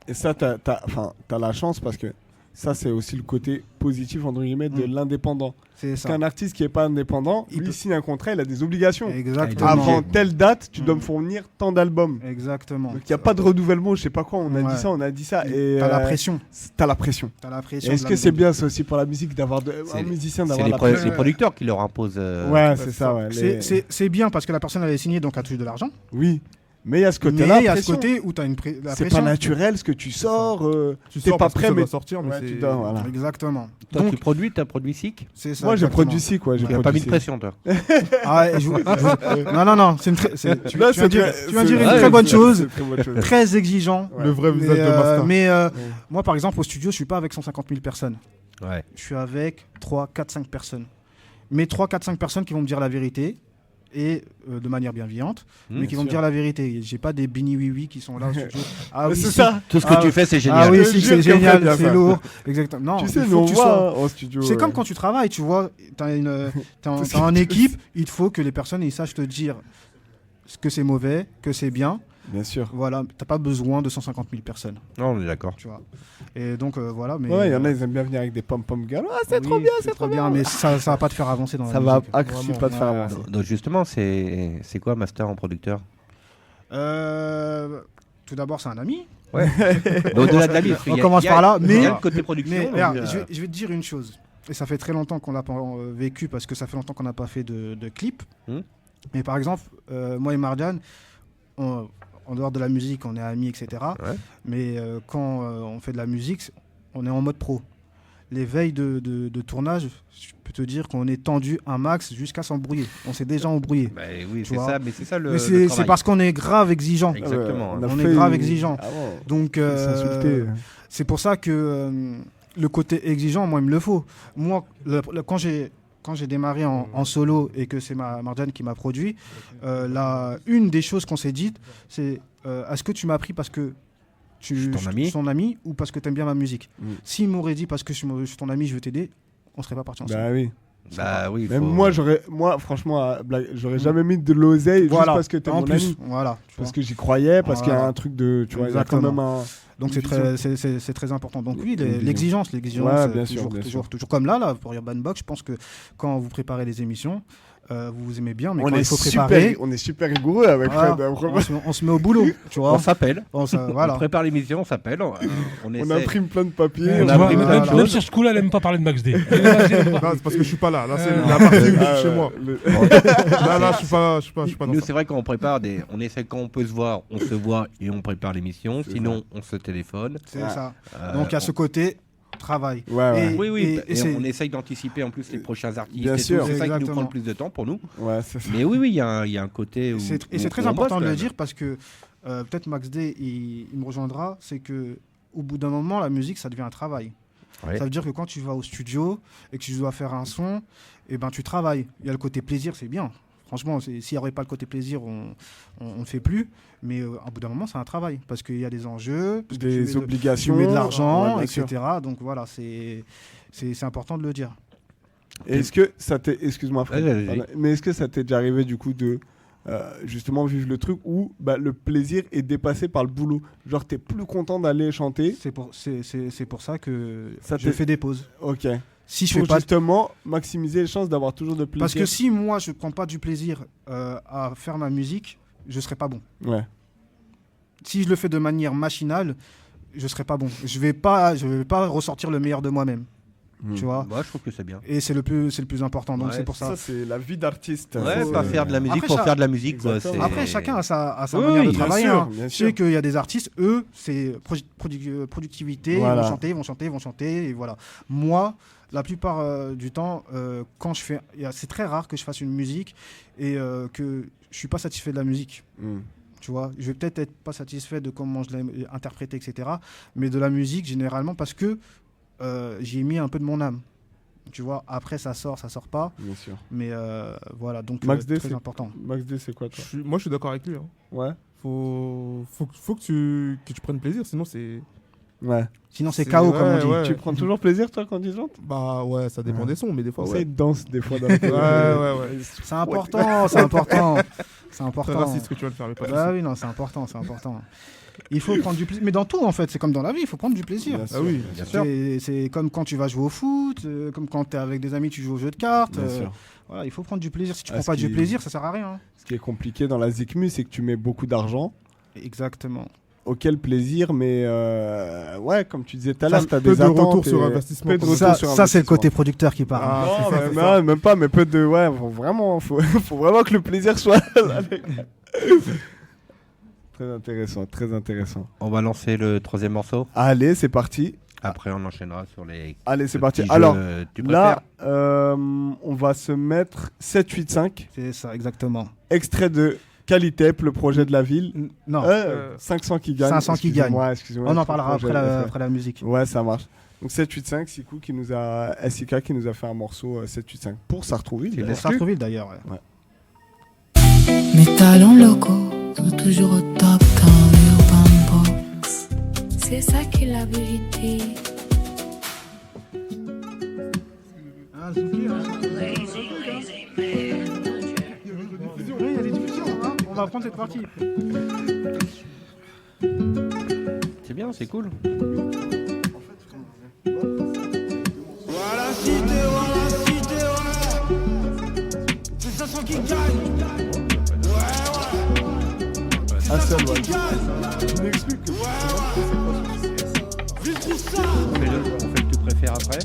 Et ça, t'as la chance parce que ça, c'est aussi le côté positif, entre guillemets, de l'indépendant.
C'est ça.
Parce qu'un artiste qui n'est pas indépendant, il signe un contrat, il a des obligations.
Exactement.
Avant telle date, tu dois me fournir tant d'albums.
Exactement.
Donc, il n'y a pas de renouvellement, je sais pas quoi, on a dit ça. Et
t'as la pression.
T'as la pression.
Est-ce
que c'est bien ça aussi pour la musique d'avoir un musicien d'avoir la pression?
C'est les producteurs qui leur imposent.
Ouais, c'est ça.
C'est bien parce que la personne elle est signée, donc elle touche de l'argent.
Oui. Mais il y a ce côté-là.
Il y a ce côté où tu as la pression.
C'est pas naturel ce que tu sors.
Tu
t'es pas prêt, mais
sortir. Mais
tu dois, voilà.
Exactement.
Toi, tu produis, t'as produit SIC.
C'est ça.
Moi, j'ai produit SIC.
Tu n'as pas mis de pression, toi.
Non. Tu viens dire une très bonne chose. Très exigeant.
Le vrai visage de Masta.
Mais moi, par exemple, au studio, je suis pas avec 150 000 personnes.
Ouais.
Je suis avec 3, 4, 5 personnes. Mais 3, 4, 5 personnes qui vont me dire la vérité. Et de manière bienveillante, mais qui vont me dire la vérité. J'ai pas des bini oui qui sont là au studio.
Oui, c'est ça.
Tout ce que tu fais, c'est génial.
Ah oui, c'est génial, c'est lourd. Exactement. Non,
tu sais, nous on voit au studio.
C'est comme quand tu travailles, tu vois, t'as une équipe, il faut que les personnes ils sachent te dire que c'est mauvais, que c'est bien.
Bien sûr.
Voilà, t'as pas besoin de 150 000 personnes.
Non, on est d'accord.
Tu vois. Et donc voilà. Mais
ouais, il y en a, ils aiment bien venir avec des pom-pom gars. Ah, c'est trop bien, c'est trop bien.
Mais ça va pas te faire avancer dans la musique.
Ça va actuellement pas te faire avancer.
Donc justement, c'est quoi master en producteur?
Tout d'abord, c'est un ami.
Ouais. Mais au-delà de la musique,
on commence par là.
Mais il y a le côté production.
Mais regarde, je vais te dire une chose. Et ça fait très longtemps qu'on l'a pas vécu parce que ça fait longtemps qu'on n'a pas fait de clip. Mais par exemple, moi et Marjan, en dehors de la musique, on est amis, etc. Ouais. Mais quand on fait de la musique, on est en mode pro. Les veilles de tournage, je peux te dire qu'on est tendu un max jusqu'à s'embrouiller. On s'est déjà embrouillé.
Bah oui, c'est ça, mais c'est ça le
c'est parce qu'on est grave exigeant.
Exactement.
On est grave exigeant. Donc, c'est pour ça que le côté exigeant, moi, il me le faut. Moi, quand j'ai démarré en solo et que c'est Marjan qui m'a produit, une des choses qu'on s'est dites, c'est est-ce que tu m'as pris parce que je suis ton ami ou parce que tu aimes bien ma musique. S'il m'aurait dit parce que je suis ton ami, je veux t'aider, on serait pas partis ensemble.
Bah oui. Même moi, franchement, j'aurais jamais mis de l'oseille juste parce que t'es mon ami.
Voilà.
Parce que j'y croyais, parce qu'il y a un truc de, tu vois, il y a quand même un.
Donc c'est très important. Donc oui, l'exigence,
bien sûr.
Toujours comme là pour Urban Box, je pense que quand vous préparez les émissions, vous vous aimez bien, mais quand il faut préparer...
On est super rigoureux avec Fred.
On se met au boulot, tu vois.
On s'appelle.
Voilà.
On prépare l'émission, on s'appelle.
On imprime plein de papiers.
Même sur ce coup-là, elle n'aime pas parler de Max D.
C'est parce que je suis pas là. Là, c'est la partie où je suis chez moi. Là, je suis pas
Nous, c'est vrai qu'on prépare on essaie quand on peut se voir, on se voit et on prépare l'émission. Sinon, on se téléphone.
C'est ça. Donc, il y a ce côté... travail.
Oui, et on essaye d'anticiper en plus les prochains artistes.
Bien sûr.
C'est ça qui nous prend le plus de temps pour nous.
Ouais, c'est ça.
Mais oui, il y a un côté où...
Et c'est très important de le dire parce que peut-être Max D, il me rejoindra, c'est qu'au bout d'un moment, la musique, ça devient un travail. Ouais. Ça veut dire que quand tu vas au studio et que tu dois faire un son, eh ben, tu travailles. Il y a le côté plaisir, c'est bien. Franchement, s'il n'y avait pas le côté plaisir, on ne fait plus. Mais au bout d'un moment, c'est un travail. Parce qu'il y a des enjeux,
des obligations.
Tu mets de l'argent, etc. Donc voilà, c'est important de le dire.
Et est-ce que ça t'est... Excuse-moi, Fred. Mais est-ce que ça t'est déjà arrivé, du coup, de justement vivre le truc où le plaisir est dépassé par le boulot? Genre, t'es plus content d'aller chanter.
C'est pour ça que je fais des pauses.
Ok.
Si je
pour
fais pas
justement maximiser les chances d'avoir toujours de plaisir.
Parce que si moi je prends pas du plaisir à faire ma musique, je serai pas bon.
Ouais. Si
je le fais de manière machinale, je serai pas bon. Je vais pas ressortir le meilleur de moi-même. Tu vois.
Moi, je trouve que c'est bien.
Et c'est le plus important. Donc c'est pour ça.
Ça c'est la vie d'artiste.
Ouais, pas faire de la musique pour faire de la musique.
Après chacun a sa manière de travailler. Je sais qu'il y a des artistes, eux, c'est productivité.
Voilà.
Ils vont chanter et voilà. Moi, la plupart du temps, quand je fais, c'est très rare que je fasse une musique et que je suis pas satisfait de la musique. Tu vois, je vais peut-être être pas satisfait de comment je l'ai interprété, etc. Mais de la musique généralement parce que j'y ai mis un peu de mon âme. Tu vois, après ça sort pas.
Bien sûr.
Mais voilà, donc
Max D,
très important.
Max D, c'est quoi toi?
Moi, je suis d'accord avec lui. Hein.
Ouais.
Faut que tu prennes plaisir, sinon c'est.
Ouais.
Sinon c'est KO comme on dit.
Ouais. Tu prends toujours plaisir toi quand tu chantes?
Bah ouais, ça dépend des sons, mais des fois.
Ça danse des fois dans la
ouais.
C'est important, c'est important. C'est important.
C'est raciste que tu vas le faire, mais pas
bah oui, non, c'est important. Il faut prendre du plaisir. Mais dans tout, en fait, c'est comme dans la vie, il faut prendre du plaisir.
Ah oui, bien sûr.
C'est comme quand tu vas jouer au foot, comme quand tu es avec des amis, tu joues au jeu de cartes. Voilà, il faut prendre du plaisir. Si tu prends pas du plaisir, ça sert à rien.
Ce qui est compliqué dans la Zikmu, c'est que tu mets beaucoup d'argent.
Exactement.
Auquel plaisir, mais ouais, comme tu disais tout à l'heure, tu as des
attentes. Retour sur investissement.
Ça, c'est le côté producteur qui parle.
Non, même pas, mais peu de. Ouais, faut vraiment que le plaisir soit. Très intéressant.
On va lancer le troisième morceau.
Allez, c'est parti.
Après, on enchaînera sur les.
Allez, c'est parti. Alors, là, on va se mettre 7-8-5.
C'est ça, exactement.
Extrait de Qualitep, le projet de la ville.
Non.
500 qui gagne.
500 qui gagne.
Excusez-moi.
On en parlera après la musique.
Ouais, ça marche. Donc 785, Sikou qui nous a fait un morceau 785 pour Sartrouville.
Pour Sartrouville d'ailleurs.
Ouais.
Mes talents locaux sont toujours au top dans l'Urban Box. C'est ça qui est la vérité.
Ah, Zouki, il y a des diffusions, hein. On va prendre cette partie.
C'est bien, c'est cool.
Voilà cité, ouais. C'est 500 qui gagne. Ouais.
Ah, ça, ouais. Tu m'expliques que
après.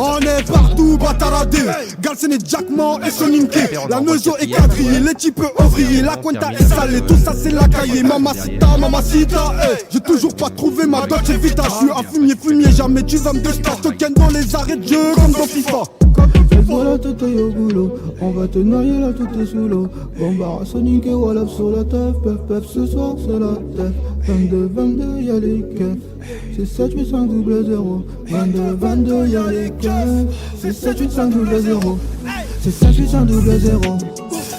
On est partout, bataradé. Galsen et Jackman et Soninke. La Neuzo est quadrillée, les types ouvriers. La Cuenta est salée, tout ça c'est la cahier. Mamacita, j'ai toujours pas trouvé ma Dolce Vita. Je suis un fumier, jamais tu vas me déstacher. Je te ken dans les arrêts de jeu comme dans FIFA.
Voilà, tout est au boulot. On va te noyer là, tout est sous l'eau. Bombard, Sonic et Wallap sur la teuf. Pef, ce soir c'est la teuf. 22, y'a les keufs. C'est 7, 8, 5, double 0. 22, y'a les keufs. C'est 7, 8, 5, double 0. C'est 7, 8, 5, double 0.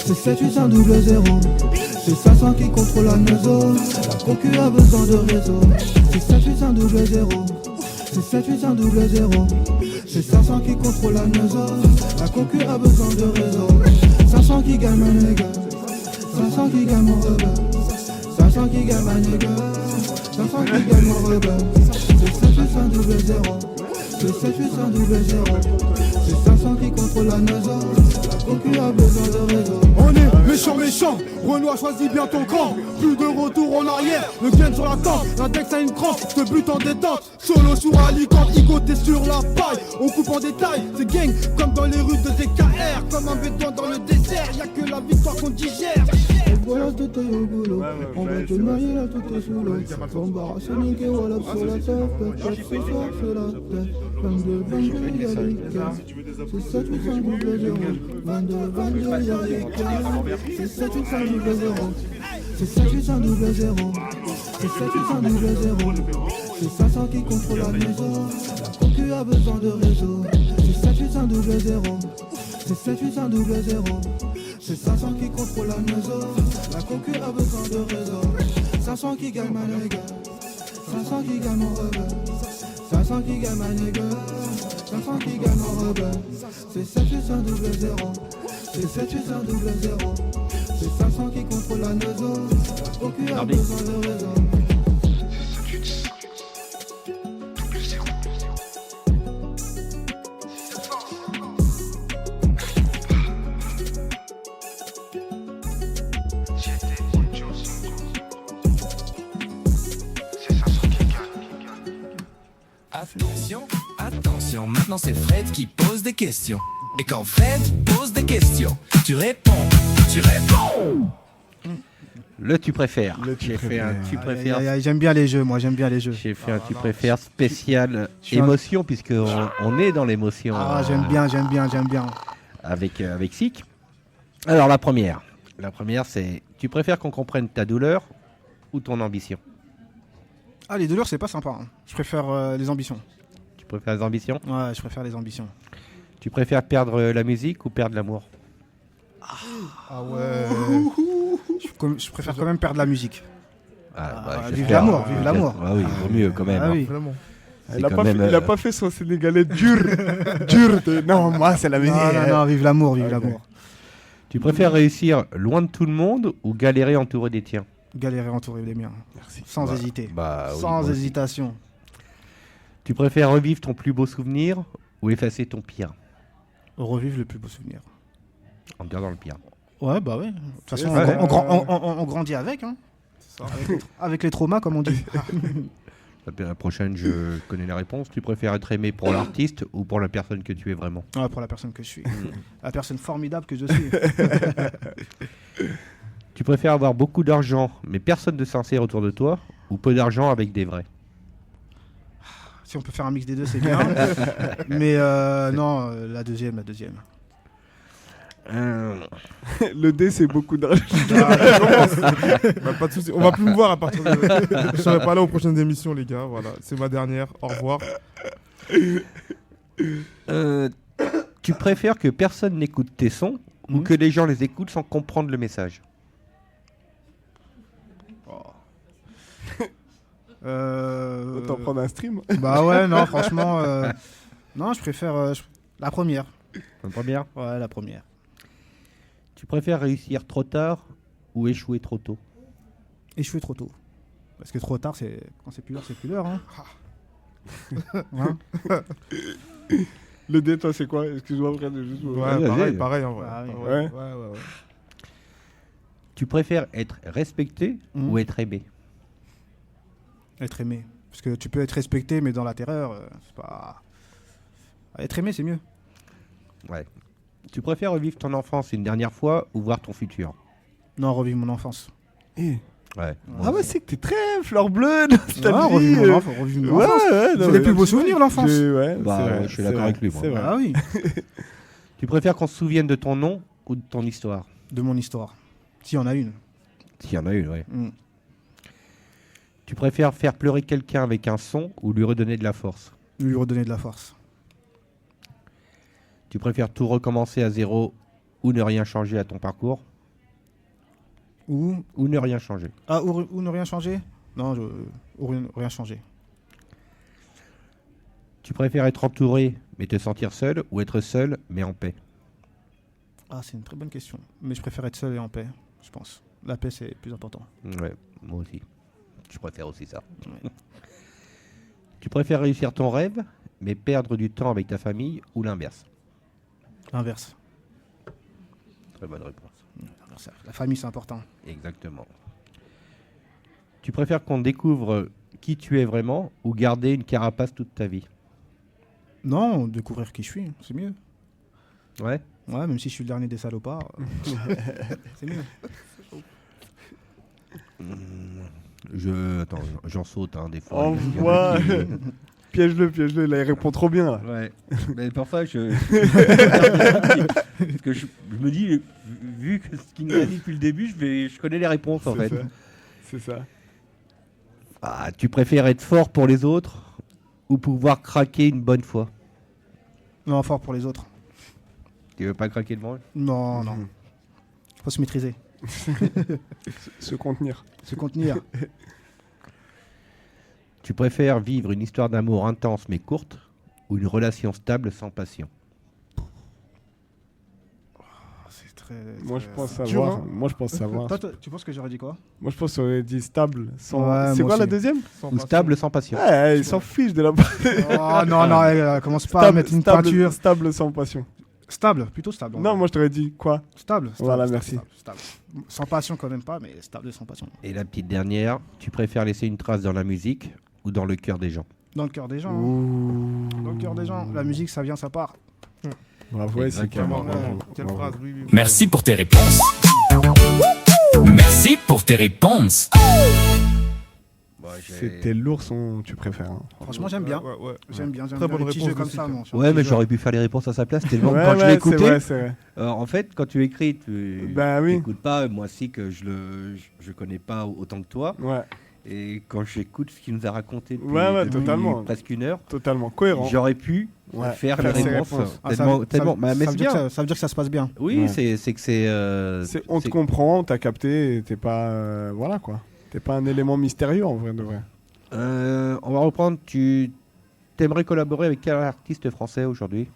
C'est 7, 8, 5, double 0. C'est 500 qui contrôle la Neuzo. La concu a besoin de réseau. C'est 7, 8, 5, double 0. C'est 7, 8, 5, double 0. C'est 500 qui contrôle la Neuzo. La concu a besoin de réseau. 500 qui gagne ma nègre. 500 qui gagne mon rebelle. 500 qui gagne ma nègre. 500 qui gagne mon rebelle. C'est 7, 8, 5, double 0. C'est 7, 8, 5, double 0. C'est 500 qui contrôle la Neuzo. La concu a besoin de réseau.
On est méchant, Renoir choisit bien ton camp. Plus de retour en arrière, le gain sur la tente. L'index a une crampe, te but en détente. Solo sur Alicante, Igo t'es sur la paille. On coupe en détail, c'est gang comme dans les rues de DKR. Comme un béton dans le désert, y'a que la victoire qu'on digère.
Voilà, tout est au boulot. On va te noyer là, tout est sous l'eau. Bombard, Sonic et Wallap sur la teuf. Pef, ce soir c'est la teuf. 22, y'a les keufs. C'est 7, 8, 5, double 0. 22, y'a les keufs. C'est 7, 8, 5, double 0. C'est 7, 8, 5, double 0. C'est 7, 8, 5, double 0. C'est 500 qui contrôle la maison. La concu a besoin de réseau. C'est 7, 8, 5, double 0. C'est 7, 8, 5, double 0. C'est 500 qui contrôle la maison. La concu a besoin de réseau. 500 qui gagne ma nègre. 500 qui gagne mon rebelle. 500 qui gagne ma nègre. 500 qui gagne mon rebelle. C'est 7, 8, 5, double 0. C'est 7, 8, 5, double 0. C'est 500 qui contrôle la Neuzo. La concu a besoin de réseau.
Attention, maintenant c'est Fred qui pose des questions. Et quand Fred pose des questions, tu réponds.
Le tu préfères. J'ai fait un tu préfères.
J'aime bien les jeux, moi j'aime bien les jeux.
J'ai fait un tu préfères spécial émotion, puisque on est dans l'émotion.
Ah, j'aime bien.
Avec Sick. Alors la première c'est tu préfères qu'on comprenne ta douleur ou ton ambition?
Ah, les douleurs c'est pas sympa. Hein. Je préfère les ambitions.
Tu préfères les ambitions?
Ouais, je préfère les ambitions.
Tu préfères perdre la musique ou perdre l'amour?
Ah ouais.
Je préfère quand même perdre la musique.
Vive
l'amour.
Ah oui, vaut mieux quand même.
Ah oui.
Vraiment.
Il a pas fait son sénégalais dur. Non, moi c'est la musique.
Non, vive l'amour.
Tu préfères réussir loin de tout le monde ou galérer entouré des tiens?
Galérer entouré des miens. Merci. Sans hésiter.
Oui,
sans hésitation.
Tu préfères revivre ton plus beau souvenir ou effacer ton pire?
Revivre le plus beau souvenir.
En gardant le pire.
Ouais, bah ouais. De toute façon, on grandit avec. Hein. Ça. Avec les traumas, comme on dit.
La prochaine, je connais la réponse. Tu préfères être aimé pour l'artiste ou pour la personne que tu es vraiment?
Pour la personne que je suis. La personne formidable que je suis.
Tu préfères avoir beaucoup d'argent, mais personne de sincère autour de toi, ou peu d'argent avec des vrais?
Si on peut faire un mix des deux, c'est bien. Mais non, la deuxième.
Le D, c'est beaucoup d'argent.
Pas de soucis. On va plus me voir à partir de... Je serai pas là aux prochaines émissions, les gars. Voilà, c'est ma dernière. Au revoir.
Tu préfères que personne n'écoute tes sons ou que les gens les écoutent sans comprendre le message?
Autant prendre un stream.
Bah ouais, non, franchement, non, je préfère la première.
La première?
Ouais, la première.
Tu préfères réussir trop tard ou échouer trop tôt?
Échouer trop tôt. Parce que trop tard, c'est quand c'est plus l'heure, Hein. Hein.
Le D, toi, c'est quoi? Excuse-moi, frère, de juste...
pareil, en vrai.
Ouais.
Tu préfères être respecté ou être aimé?
Être aimé. Parce que tu peux être respecté, mais dans la terreur, c'est pas... Être aimé, c'est mieux.
Ouais. Tu préfères revivre ton enfance une dernière fois ou voir ton futur?
Non, revivre mon enfance.
Ouais.
Ah ouais, c'est que t'es très fleur bleue nostalgie.
Revivre mon enfance. C'est les plus beaux souvenirs, l'enfance.
Je suis d'accord avec lui. Moi.
C'est vrai.
Ah oui.
Tu préfères qu'on se souvienne de ton nom ou de ton histoire?
De mon histoire. S'il y en a une.
S'il y en a une, oui. Tu préfères faire pleurer quelqu'un avec un son ou lui redonner de la force?
Lui redonner de la force.
Tu préfères tout recommencer à zéro ou ne rien changer à ton parcours? Ou ne rien changer.
Ah, ou ne rien changer? Non, ou rien changer.
Tu préfères être entouré mais te sentir seul ou être seul mais en paix?
Ah, c'est une très bonne question. Mais je préfère être seul et en paix, je pense. La paix, c'est plus important.
Ouais, moi aussi. Je préfère aussi ça. Ouais. Tu préfères réussir ton rêve mais perdre du temps avec ta famille ou l'inverse?
L'inverse.
Très bonne réponse.
La famille, c'est important.
Exactement. Tu préfères qu'on découvre qui tu es vraiment ou garder une carapace toute ta vie?
Non, découvrir qui je suis, c'est mieux.
Ouais.
Ouais, même si je suis le dernier des salopards, c'est mieux.
Attends, j'en saute des fois.
Envoie. Piège-le, là il répond trop bien. Là.
Ouais. Mais parfois parce que je me dis, vu que ce qu'il nous a dit depuis le début, je connais les réponses en fait.
C'est ça.
Ah, tu préfères être fort pour les autres ou pouvoir craquer une bonne fois?
Non, fort pour les autres.
Tu veux pas craquer devant eux?
Non. Faut se maîtriser.
Se contenir.
Tu préfères vivre une histoire d'amour intense mais courte ou une relation stable sans passion?
C'est très...
Moi je pense savoir.
Toi, tu penses que j'aurais dit quoi?
Moi je pense qu'on aurait dit stable sans...
Ouais,
c'est quoi
aussi.
La deuxième?
Ou stable sans passion.
Ouais, il s'en fiche de la...
Oh non, commence pas à mettre une peinture.
Stable sans passion.
Stable, plutôt stable.
Non, moi je t'aurais dit quoi?
Stable.
Voilà, merci.
Stable. Sans passion quand même pas, mais stable sans passion.
Et la petite dernière, tu préfères laisser une trace dans la musique ou dans le cœur des gens?
Dans le cœur des gens. Hein. Dans le cœur des gens. La musique, ça vient, ça part.
Bravo, c'est
Quelle phrase, oui.
Merci pour tes réponses. Merci pour tes réponses.
C'était lourd tu préfères. Hein.
Franchement, j'aime bien.
Ouais.
J'aime bien.
Très bonne
les petits
réponse
jeux comme
aussi,
ça.
Ouais, mais j'aurais pu faire les réponses à sa place tellement quand je l'ai écouté.
C'est vrai.
En fait, quand tu écris, tu n'écoutes pas. Moi aussi, que je connais pas autant que toi.
Ouais.
Et quand j'écoute ce qu'il nous a raconté depuis,
totalement.
presque une heure,
totalement cohérent.
J'aurais pu faire les réponses. Tellement. Mais c'est bien.
Ça veut dire que ça se passe bien.
Oui, c'est que c'est.
On te comprend, t'as capté, t'es pas. Voilà quoi. T'es pas un élément mystérieux en vrai de vrai.
On va reprendre. Tu aimerais collaborer avec quel artiste français aujourd'hui?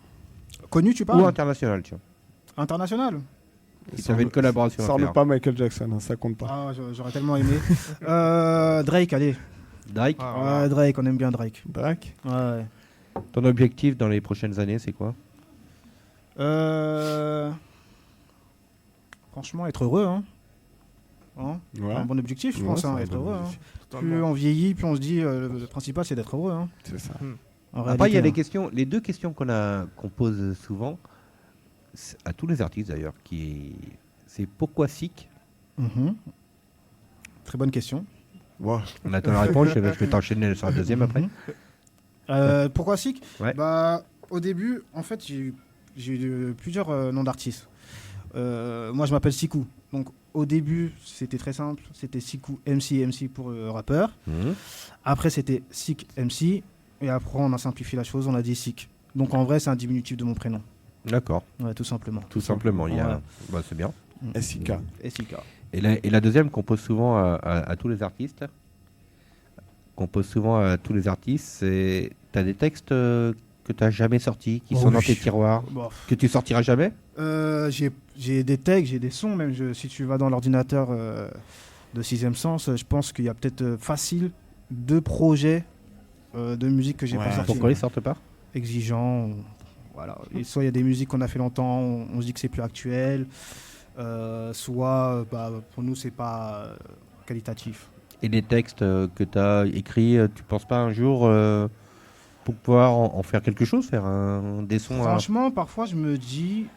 Connu, tu parles?
Ou international, tu vois.
International?
Si tu avais une collaboration à faire.
Sors-le pas Michael Jackson, hein, ça compte pas.
Ah, j'aurais tellement aimé. Drake, allez.
Drake?
Ouais, Drake, on aime bien Drake.
Drake?
Ouais.
Ton objectif dans les prochaines années, c'est quoi?
Franchement, être heureux, hein.
Ouais.
Un bon objectif, je pense, être heureux. Plus on vieillit, plus on se dit, le principal, c'est d'être heureux. Hein.
C'est ça.
Après, il y a les deux questions qu'on pose souvent, à tous les artistes d'ailleurs, c'est pourquoi SICK?
Très bonne question.
Wow.
On attend la réponse, je vais t'enchaîner sur la deuxième après.
Pourquoi SICK?
Ouais.
Au début, en fait, j'ai eu plusieurs noms d'artistes. Moi, je m'appelle Sikou. Donc, au début, c'était très simple. C'était Sikou MC pour rappeur. Après, c'était Sick MC. Et après, on a simplifié la chose, on a dit SICK. Donc, en vrai, c'est un diminutif de mon prénom.
D'accord.
Ouais, tout simplement.
Tout simplement. Il y a... c'est bien.
SIK.
Et la deuxième qu'on pose souvent à tous les artistes, c'est t'as des textes que t'as jamais sortis, qui sont dans tes tiroirs, que tu sortiras jamais?
J'ai des textes, j'ai des sons, même si tu vas dans l'ordinateur de 6ème Sens, je pense qu'il y a peut-être facile 2 projets de musique que j'ai pas sortis.
Pourquoi ils sortent pas?
Exigeants. Voilà. Et soit il y a des musiques qu'on a fait longtemps, on se dit que c'est plus actuel, soit pour nous c'est pas qualitatif.
Et les textes que tu as écrits, tu penses pas un jour pour pouvoir en faire quelque chose, faire des sons
Franchement, parfois je me dis,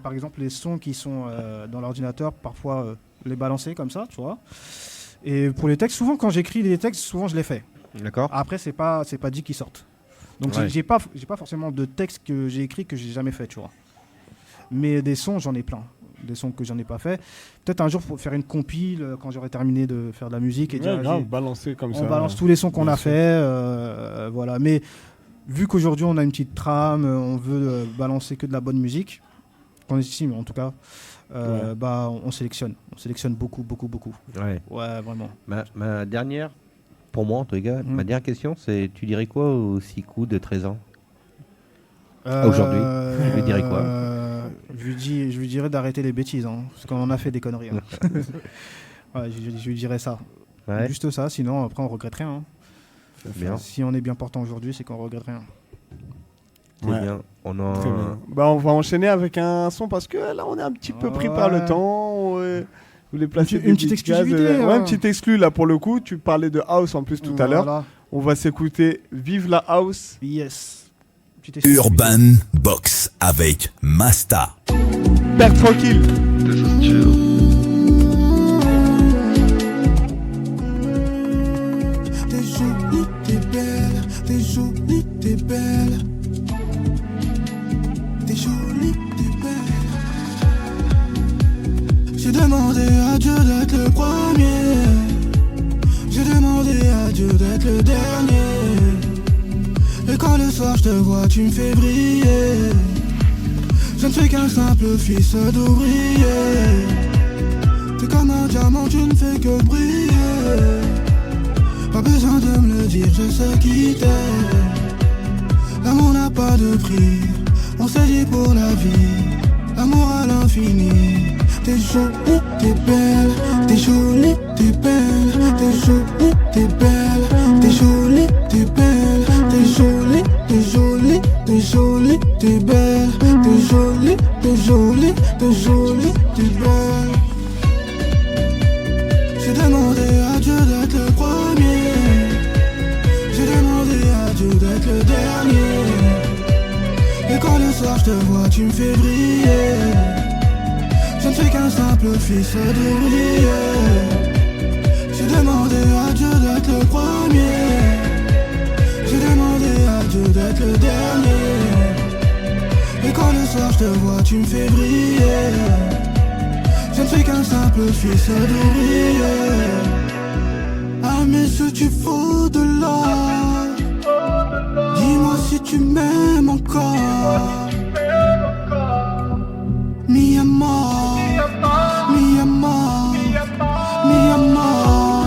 par exemple les sons qui sont dans l'ordinateur, parfois les balancer comme ça, tu vois. Et pour les textes, souvent quand j'écris les textes, souvent je les fais.
D'accord.
Après, c'est pas dit qu'ils sortent. Donc j'ai pas forcément de textes que j'ai écrits que j'ai jamais fait, tu vois. Mais des sons, j'en ai plein. Des sons que j'en ai pas fait. Peut-être un jour pour faire une compile quand j'aurais terminé de faire de la musique et dire
balancer comme ça.
On balance tous les sons qu'on a fait, voilà. Mais vu qu'aujourd'hui on a une petite trame, on veut balancer que de la bonne musique, qu'on estime en tout cas, bah on sélectionne beaucoup.
Ouais,
vraiment.
Ma dernière, pour moi en tout cas, ma dernière question, c'est tu dirais quoi au Sikou de 13 ans aujourd'hui? Tu lui dirais quoi?
Je lui dirais d'arrêter les bêtises, hein, parce qu'on en a fait des conneries. Hein. Je lui dirais ça. Ouais. Juste ça, sinon après on regrette rien. Hein.
Bien.
Si on est bien portant aujourd'hui, c'est qu'on regrette rien.
C'est bien.
Très bien. Bah, on va enchaîner avec un son parce que là on est un petit peu pris par le temps. Vous voulez placer
une petite exclusivité.
Ouais, une petite exclu là pour le coup. Tu parlais de house en plus tout à l'heure. On va s'écouter Vive la house.
Yes.
Urban Box avec Masta.
Père tranquille.
T'es jolie, t'es belle. T'es jolie, t'es belle. T'es jolie, t'es belle. J'ai demandé à Dieu d'être le premier. J'ai demandé à Dieu d'être le dernier. Et quand le soir je te vois, tu me fais briller. Je ne suis qu'un simple fils d'ouvrier. T'es comme un diamant, tu ne fais que briller. Pas besoin de me le dire, je sais qui t'es. L'amour n'a pas de prix, on s'est dit pour la vie. L'amour à l'infini. T'es jolie, t'es belle. T'es jolie, t'es belle. T'es jolie, t'es belle. T'es jolie, t'es belle. T'es jolie, t'es jolie. T'es jolie, t'es belle. T'es jolie, t'es jolie. T'es jolie, t'es belle. J'ai demandé à Dieu d'être le premier. J'ai demandé à Dieu d'être le dernier. Et quand le soir je te vois, tu me fais briller. Je ne suis qu'un simple fils d'ouvrier. J'ai demandé à Dieu d'être le premier. J'ai demandé à Dieu d'être le dernier. Et quand le soir je te vois, tu me fais briller. Je ne suis qu'un simple fils d'ouvrier. À mes yeux tu vaux de l'or. Dis-moi si tu m'aimes encore. Mi amor, mi amor, mi amor.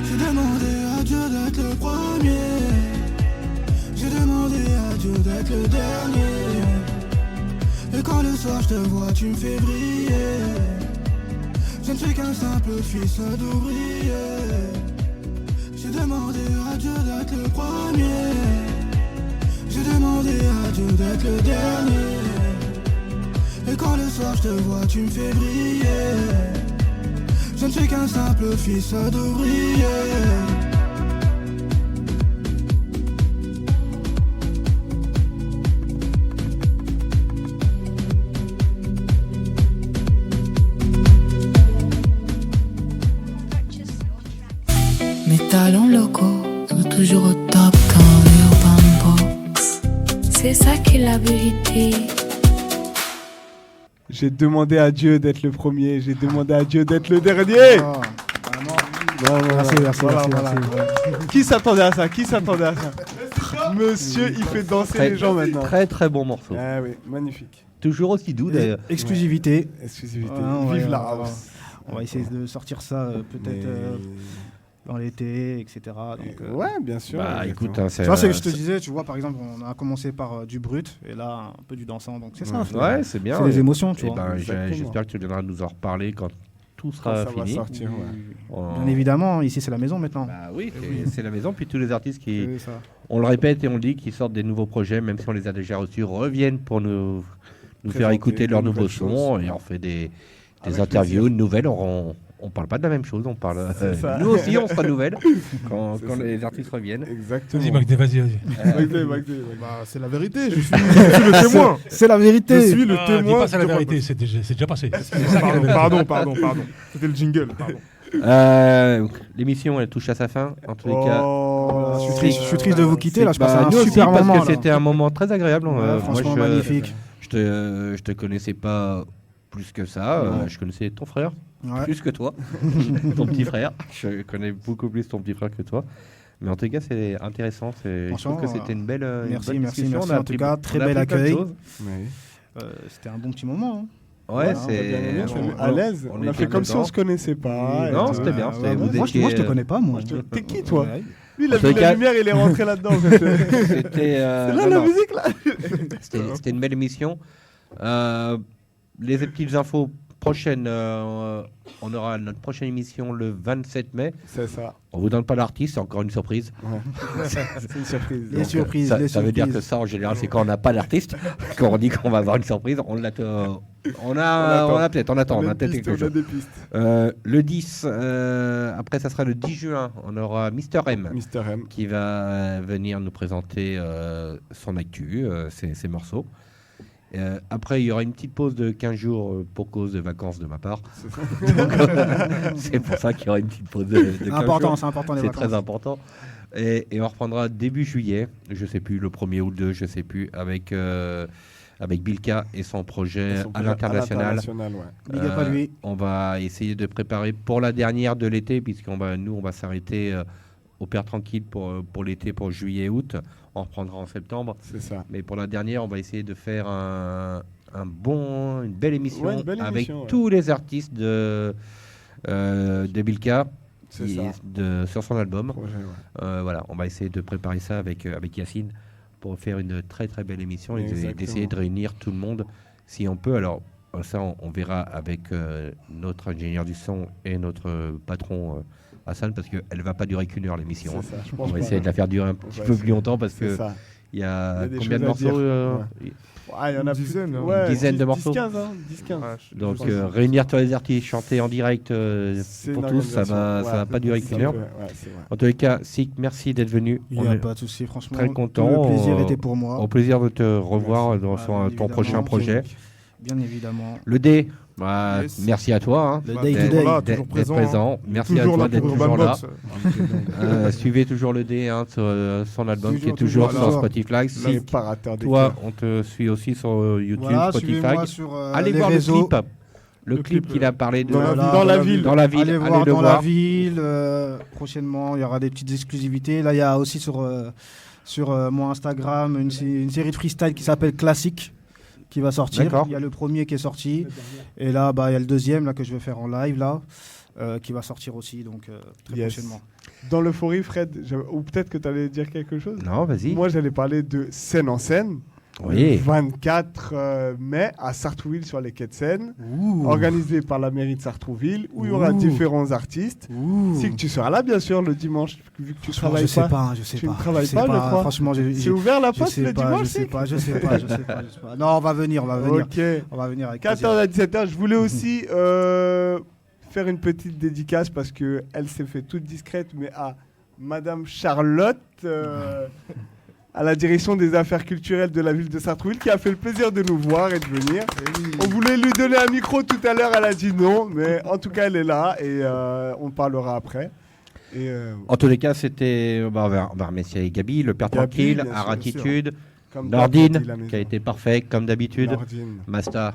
J'ai demandé à Dieu d'être le premier. J'ai demandé à Dieu d'être le dernier. Et quand le soir je te vois, tu me fais briller. Je ne suis qu'un simple fils d'ouvrier. J'ai demandé à Dieu d'être le premier. J'ai demandé à Dieu d'être le dernier. Et quand le soir je te vois, tu me fais briller. Je ne suis qu'un simple fils d'ouvrier.
Mes talents locaux sont toujours au top dans l'Urban Box. C'est ça qui est la vérité.
J'ai demandé à Dieu d'être le premier, j'ai demandé à Dieu d'être le dernier.
Merci.
Qui s'attendait à ça? Monsieur, il fait danser les gens maintenant.
Très très bon morceau.
Ah oui, magnifique.
Toujours aussi doux d'ailleurs.
Exclusivité.
Vive la house.
On va essayer de sortir ça peut-être dans l'été, etc. Donc,
ouais, bien sûr.
Bah, écoute,
tu vois, c'est ce que je te disais, tu vois, par exemple, on a commencé par du brut et là, un peu du dansant. Donc, c'est ça.
Ouais, c'est bien.
C'est les émotions, tu vois.
Ben, j'espère que tu viendras nous en reparler quand tout sera fini.
Va sortir,
Bien évidemment, ici, c'est la maison maintenant.
Bah oui, c'est la maison. Puis tous les artistes qui, on le répète et on le dit, qui sortent des nouveaux projets, même si on les a déjà reçus, reviennent pour nous faire écouter leurs nouveaux sons. Et on fait des interviews, une nouvelle. On parle pas de la même chose, on parle. Nous aussi, on se renouvelle quand les artistes reviennent.
Exactement.
Vas-y, Magdé, vas-y.
Magdé. Bah, c'est la vérité, je suis le témoin.
C'est la vérité.
Je suis le témoin.
Dis pas c'est la vérité, c'est déjà passé.
Pardon. C'était le jingle, pardon.
L'émission, elle touche à sa fin. En tous les cas,
je suis triste de vous quitter. Là, je passe un
nous
super
aussi,
moment.
Parce que c'était un moment très agréable.
Franchement, magnifique.
Je te connaissais pas plus que ça. Je connaissais ton frère. Plus que toi, ton petit frère. Je connais beaucoup plus ton petit frère que toi. Mais en tout cas, c'est intéressant. Je trouve que c'était une belle
Merci. En tout cas, très bel accueil. C'était un bon petit moment.
Ouais,
à l'aise. On a fait comme si on se connaissait pas.
Non, c'était bien.
Moi, je te connais pas, moi.
T'es qui, toi? Lui, il a vu la lumière, il est rentré là-dedans.
C'était
là la musique, là.
C'était une belle émission. Les petites infos prochaines, on aura notre prochaine émission le 27 mai.
C'est ça.
On vous donne pas l'artiste, c'est encore une surprise.
Ouais. C'est une surprise.
Les surprises.
Ça veut dire que ça, en général, c'est quand on n'a pas d'artiste. Quand on dit qu'on va avoir une surprise, on attend quelque chose.
Des pistes.
Le 10, après ça sera le 10 juin, on aura Mr. M. Qui va venir nous présenter son actu, ses morceaux. Après, il y aura une petite pause de 15 jours pour cause de vacances de ma part. C'est pour ça qu'il y aura une petite pause de 15 jours.
C'est important, les
c'est
vacances.
très important. Et on reprendra début juillet, je sais plus, le 1er ou le 2, je sais plus, avec Bilka et son projet à l'international.
Ouais.
On va essayer de préparer pour la dernière de l'été, puisqu'on va s'arrêter au Père Tranquille pour l'été, pour juillet-août. On reprendra en septembre.
C'est ça.
Mais pour la dernière, on va essayer de faire une belle émission avec tous les artistes de Bilka sur son album. Voilà, on va essayer de préparer ça avec Yacine pour faire une très très belle émission et d'essayer de réunir tout le monde si on peut. Alors ça, on verra avec notre ingénieur du son et notre patron Hassan, parce qu'elle ne va pas durer qu'une heure l'émission. On va essayer de la faire durer un petit peu plus longtemps parce que il y a combien de morceaux
il y en a
une dizaine de morceaux.
10-15.
Donc réunir tous les artistes, chanter en direct pour tous, ça va pas durer qu'une heure. En tous les cas, Sik, merci d'être venu.
Il n'y a pas de souci, franchement.
Très content.
Le plaisir était pour moi.
Au plaisir de te revoir dans ton prochain projet.
Bien évidemment.
Le D. Merci à toi d'être présent. Merci à toi d'être toujours là. Suivez toujours le D sur son album qui est toujours sur Spotify. Toi, on te suit aussi sur YouTube, Spotify. Allez voir le clip qu'il a parlé de
dans la ville.
Allez voir dans la ville. Prochainement, il y aura des petites exclusivités. Là, il y a aussi sur mon Instagram une série de freestyle qui s'appelle Classique, qui va sortir. Il y a le premier qui est sorti et là il y a le deuxième là que je vais faire en live là qui va sortir aussi, donc très prochainement.
Dans l'euphorie, Fred, ou peut-être que tu allais dire quelque chose.
Non, vas-y.
Moi, j'allais parler de Scène en scène.
Oui.
24 mai à Sartrouville sur les quais de Seine, organisé par la mairie de Sartrouville, où il y aura différents artistes. Si que tu seras là, bien sûr, le dimanche, vu que tu travailles pas.
Je sais
tu
pas.
ne travailles pas, je crois.
Franchement,
c'est ouvert la poste le dimanche.
Je sais pas. Non, on va venir.
Ok.
On va venir avec
14h à 17h. Je voulais aussi faire une petite dédicace parce que elle s'est fait toute discrète, mais à Madame Charlotte. À la direction des affaires culturelles de la ville de Sartrouville, qui a fait le plaisir de nous voir et de venir. On voulait lui donner un micro tout à l'heure, elle a dit non, mais en tout cas elle est là et on parlera après.
En tous les cas, c'était, on va remercier Gabi, le Père Tranquille, Aratitude, Nordine, qui a été parfait comme d'habitude, Masta,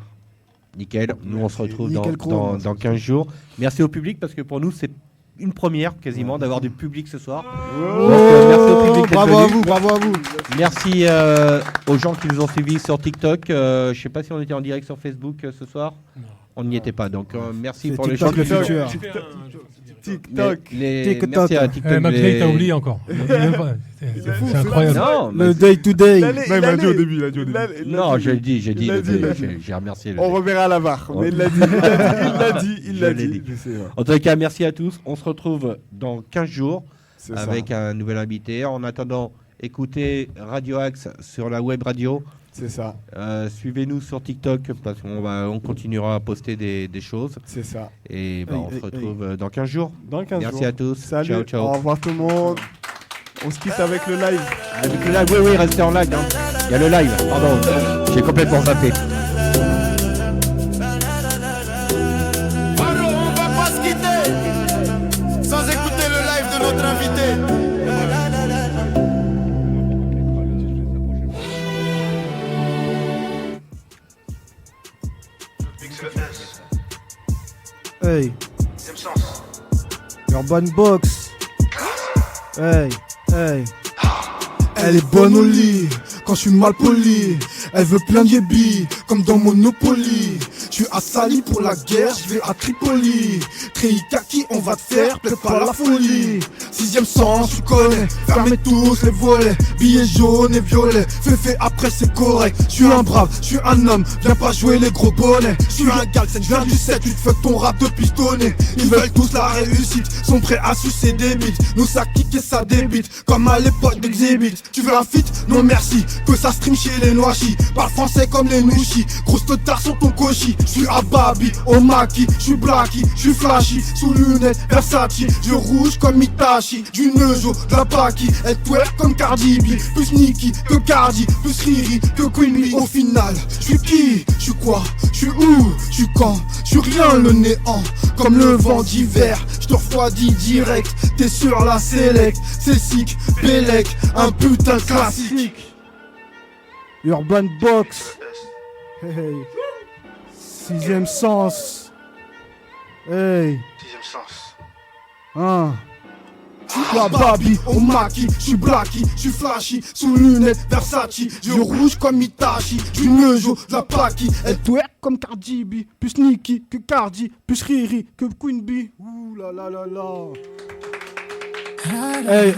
nickel. Nous on se retrouve dans 15 jours. Merci au public parce que pour nous c'est une première quasiment d'avoir du public ce soir.
Oh,
donc, merci au public.
Bravo à vous, bravo à vous.
Merci aux gens qui nous ont suivis sur TikTok. Je sais pas si on était en direct sur Facebook ce soir. Non. On n'y était pas. Donc merci pour
TikTok,
les gens
le futur.
TikTok.
Merci à TikTok.
Maclay, t'as oublié encore. C'est incroyable.
Non,
le day to day.
Non, il m'a dit au début.
Non, j'ai dit. J'ai remercié.
On reverra à la VAR. Mais il l'a dit. Il l'a dit.
En tout cas, merci à tous. On se retrouve dans 15 jours avec un nouvel invité. En attendant, écoutez Radio Axe sur la web radio.
C'est ça.
Suivez-nous sur TikTok parce qu'on continuera à poster des choses.
C'est ça.
Et on se retrouve dans 15 jours.
Merci
à tous.
Salut.
Ciao.
Au revoir tout le monde. On se quitte avec le live.
Avec le live, oui, restez en live. Hein. Il y a le live. Pardon, j'ai complètement zappé.
Alors on va pas se quitter sans écouter le live de notre invité.
Hey, Urban Box. Hey.
Elle est bonne au lit, quand je suis mal poli. Elle veut plein de yébis, comme dans Monopoly. Je suis à Sali pour la guerre, je vais à Tripoli. Kaki, on va te faire, prépare la folie. 6ème sens, tu connais, fermez tous les volets. Billets jaunes et violets, fait après c'est correct. Je suis un brave, je suis un homme, viens pas jouer les gros bonnets. Je suis un galsen, je viens du 7, tu te fuck ton rap de pistonné. Ils veulent tous la réussite, sont prêts à sucer des bites. Nous ça kick et ça débite, comme à l'époque d'Exhibit. Tu veux un feat? Non merci, que ça stream chez les Noachis. Parle français comme les Nouchis, grosse totard sur ton cochi. Je suis à Babi, au Maki, je suis Blacky, je suis flashy. Sous lunettes, Versace, je rouge comme Itachi. Du Neujo, de la Paki, elle twerk comme Cardi B. Plus Nicki que Cardi, plus Riri que Queen Bee. Au final, je suis qui? Je suis quoi? Je suis où? Je suis quand? Je suis rien, le néant, comme le vent d'hiver. Je te refroidis direct, t'es sur la select. C'est sick, Bélec, un putain de classique.
Urban Box. Hey. 6ème sens. Hey.
6ème sens.
Hein.
La Babi, au Maki, je suis Blacky, je suis flashy. Sous lunettes, Versace, je rouge comme Itachi. Du Neujo, de la Paki, elle twerk comme Cardi B. Plus Nicki que Cardi, plus Riri que Queen Bee. Ouh la la la la. Hey.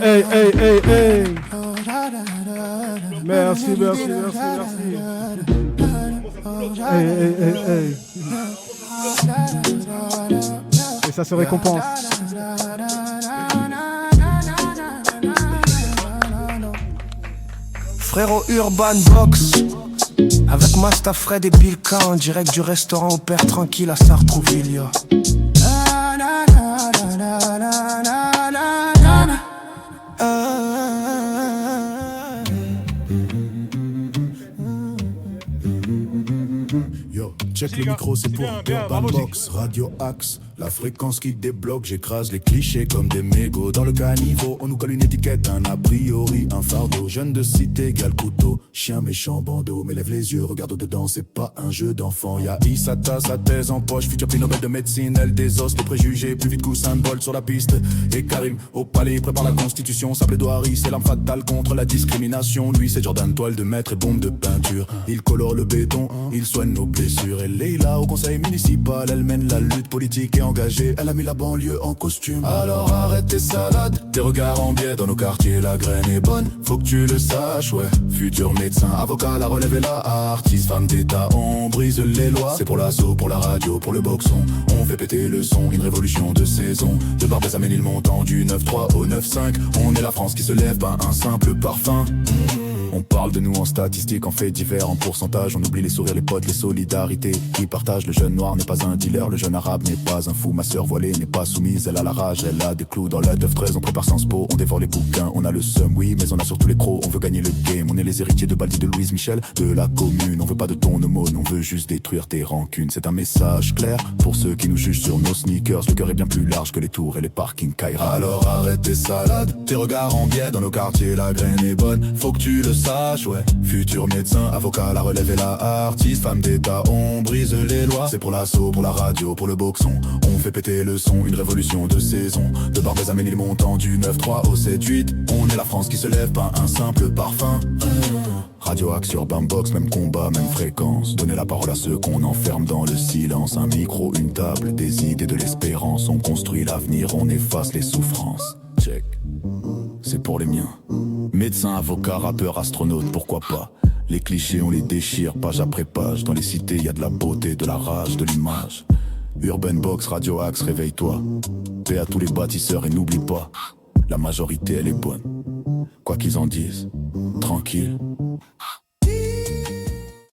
Merci. Hey. Et ça se récompense.
Frérot Urban Box avec Masta, Fred et Bilka en direct du restaurant au Père Tranquille à Sartrouville.
Yo, check le micro, c'est pour Urban Box, Radio Axe. La fréquence qui débloque, j'écrase les clichés comme des mégots. Dans le caniveau, on nous colle une étiquette, un a priori, un fardeau. Jeune de cité égale couteau, chien méchant bandeau. Mais lève les yeux, regarde au-dedans, c'est pas un jeu d'enfant. Y'a Issata, sa thèse en poche, futur prix Nobel de médecine. Elle désosse les préjugés, plus vite qu'Usain Bolt sur la piste. Et Karim, au palais, prépare la constitution. Sable et Harry, c'est l'arme fatale contre la discrimination. Lui, c'est Jordan, toile de maître et bombe de peinture. Il colore le béton, il soigne nos blessures. Et Leila, au conseil municipal, elle mène la lutte politique et engagée. Elle a mis la banlieue en costume. Alors arrête tes salades, tes regards en biais. Dans nos quartiers, la graine est bonne, faut que tu le saches, ouais. Futur médecin, avocat, la relève et la artiste. Femme d'état, on brise les lois. C'est pour l'assaut, pour la radio, pour le boxon. On fait péter le son, une révolution de saison. De Barbès à Ménilmontant, du 9-3 au 9-5. On est la France qui se lève, pas un simple parfum. On parle de nous en statistiques, en faits divers, en pourcentage. On oublie les sourires, les potes, les solidarités qui partagent. Le jeune noir n'est pas un dealer, le jeune arabe n'est pas un fou. Ma sœur voilée n'est pas soumise, elle a la rage, elle a des clous dans la 9-13. On prépare sans pot, on dévore les bouquins, on a le seum, oui, mais on a surtout les crocs. On veut gagner le game, on est les héritiers de Baldi, de Louise Michel, de la commune. On veut pas de ton aumône, on veut juste détruire tes rancunes. C'est un message clair pour ceux qui nous jugent sur nos sneakers. Le cœur est bien plus large que les tours et les parkings Kaira. Alors arrête tes salades, tes regards en biais. Dans nos quartiers, la graine est bonne, faut que tu le sage, ouais. Futur médecin, avocat, la relève et la artiste. Femme d'état, on brise les lois. C'est pour l'assaut, pour la radio, pour le boxon. On fait péter le son, une révolution de saison. De Barbès à Ménilmontant, du 9-3 au 7-8. On est la France qui se lève, pas un simple parfum. Radio Axe sur Bambox, même combat, même fréquence. Donner la parole à ceux qu'on enferme dans le silence. Un micro, une table, des idées, de l'espérance. On construit l'avenir, on efface les souffrances. Check, c'est pour les miens. Médecin, avocat, rappeur, astronaute, pourquoi pas. Les clichés, on les déchire page après page. Dans les cités, y a de la beauté, de la rage, de l'image. Urban Box, Radio Axe, réveille-toi. Paix à tous les bâtisseurs et n'oublie pas, la majorité elle est bonne. Quoi qu'ils en disent, tranquille.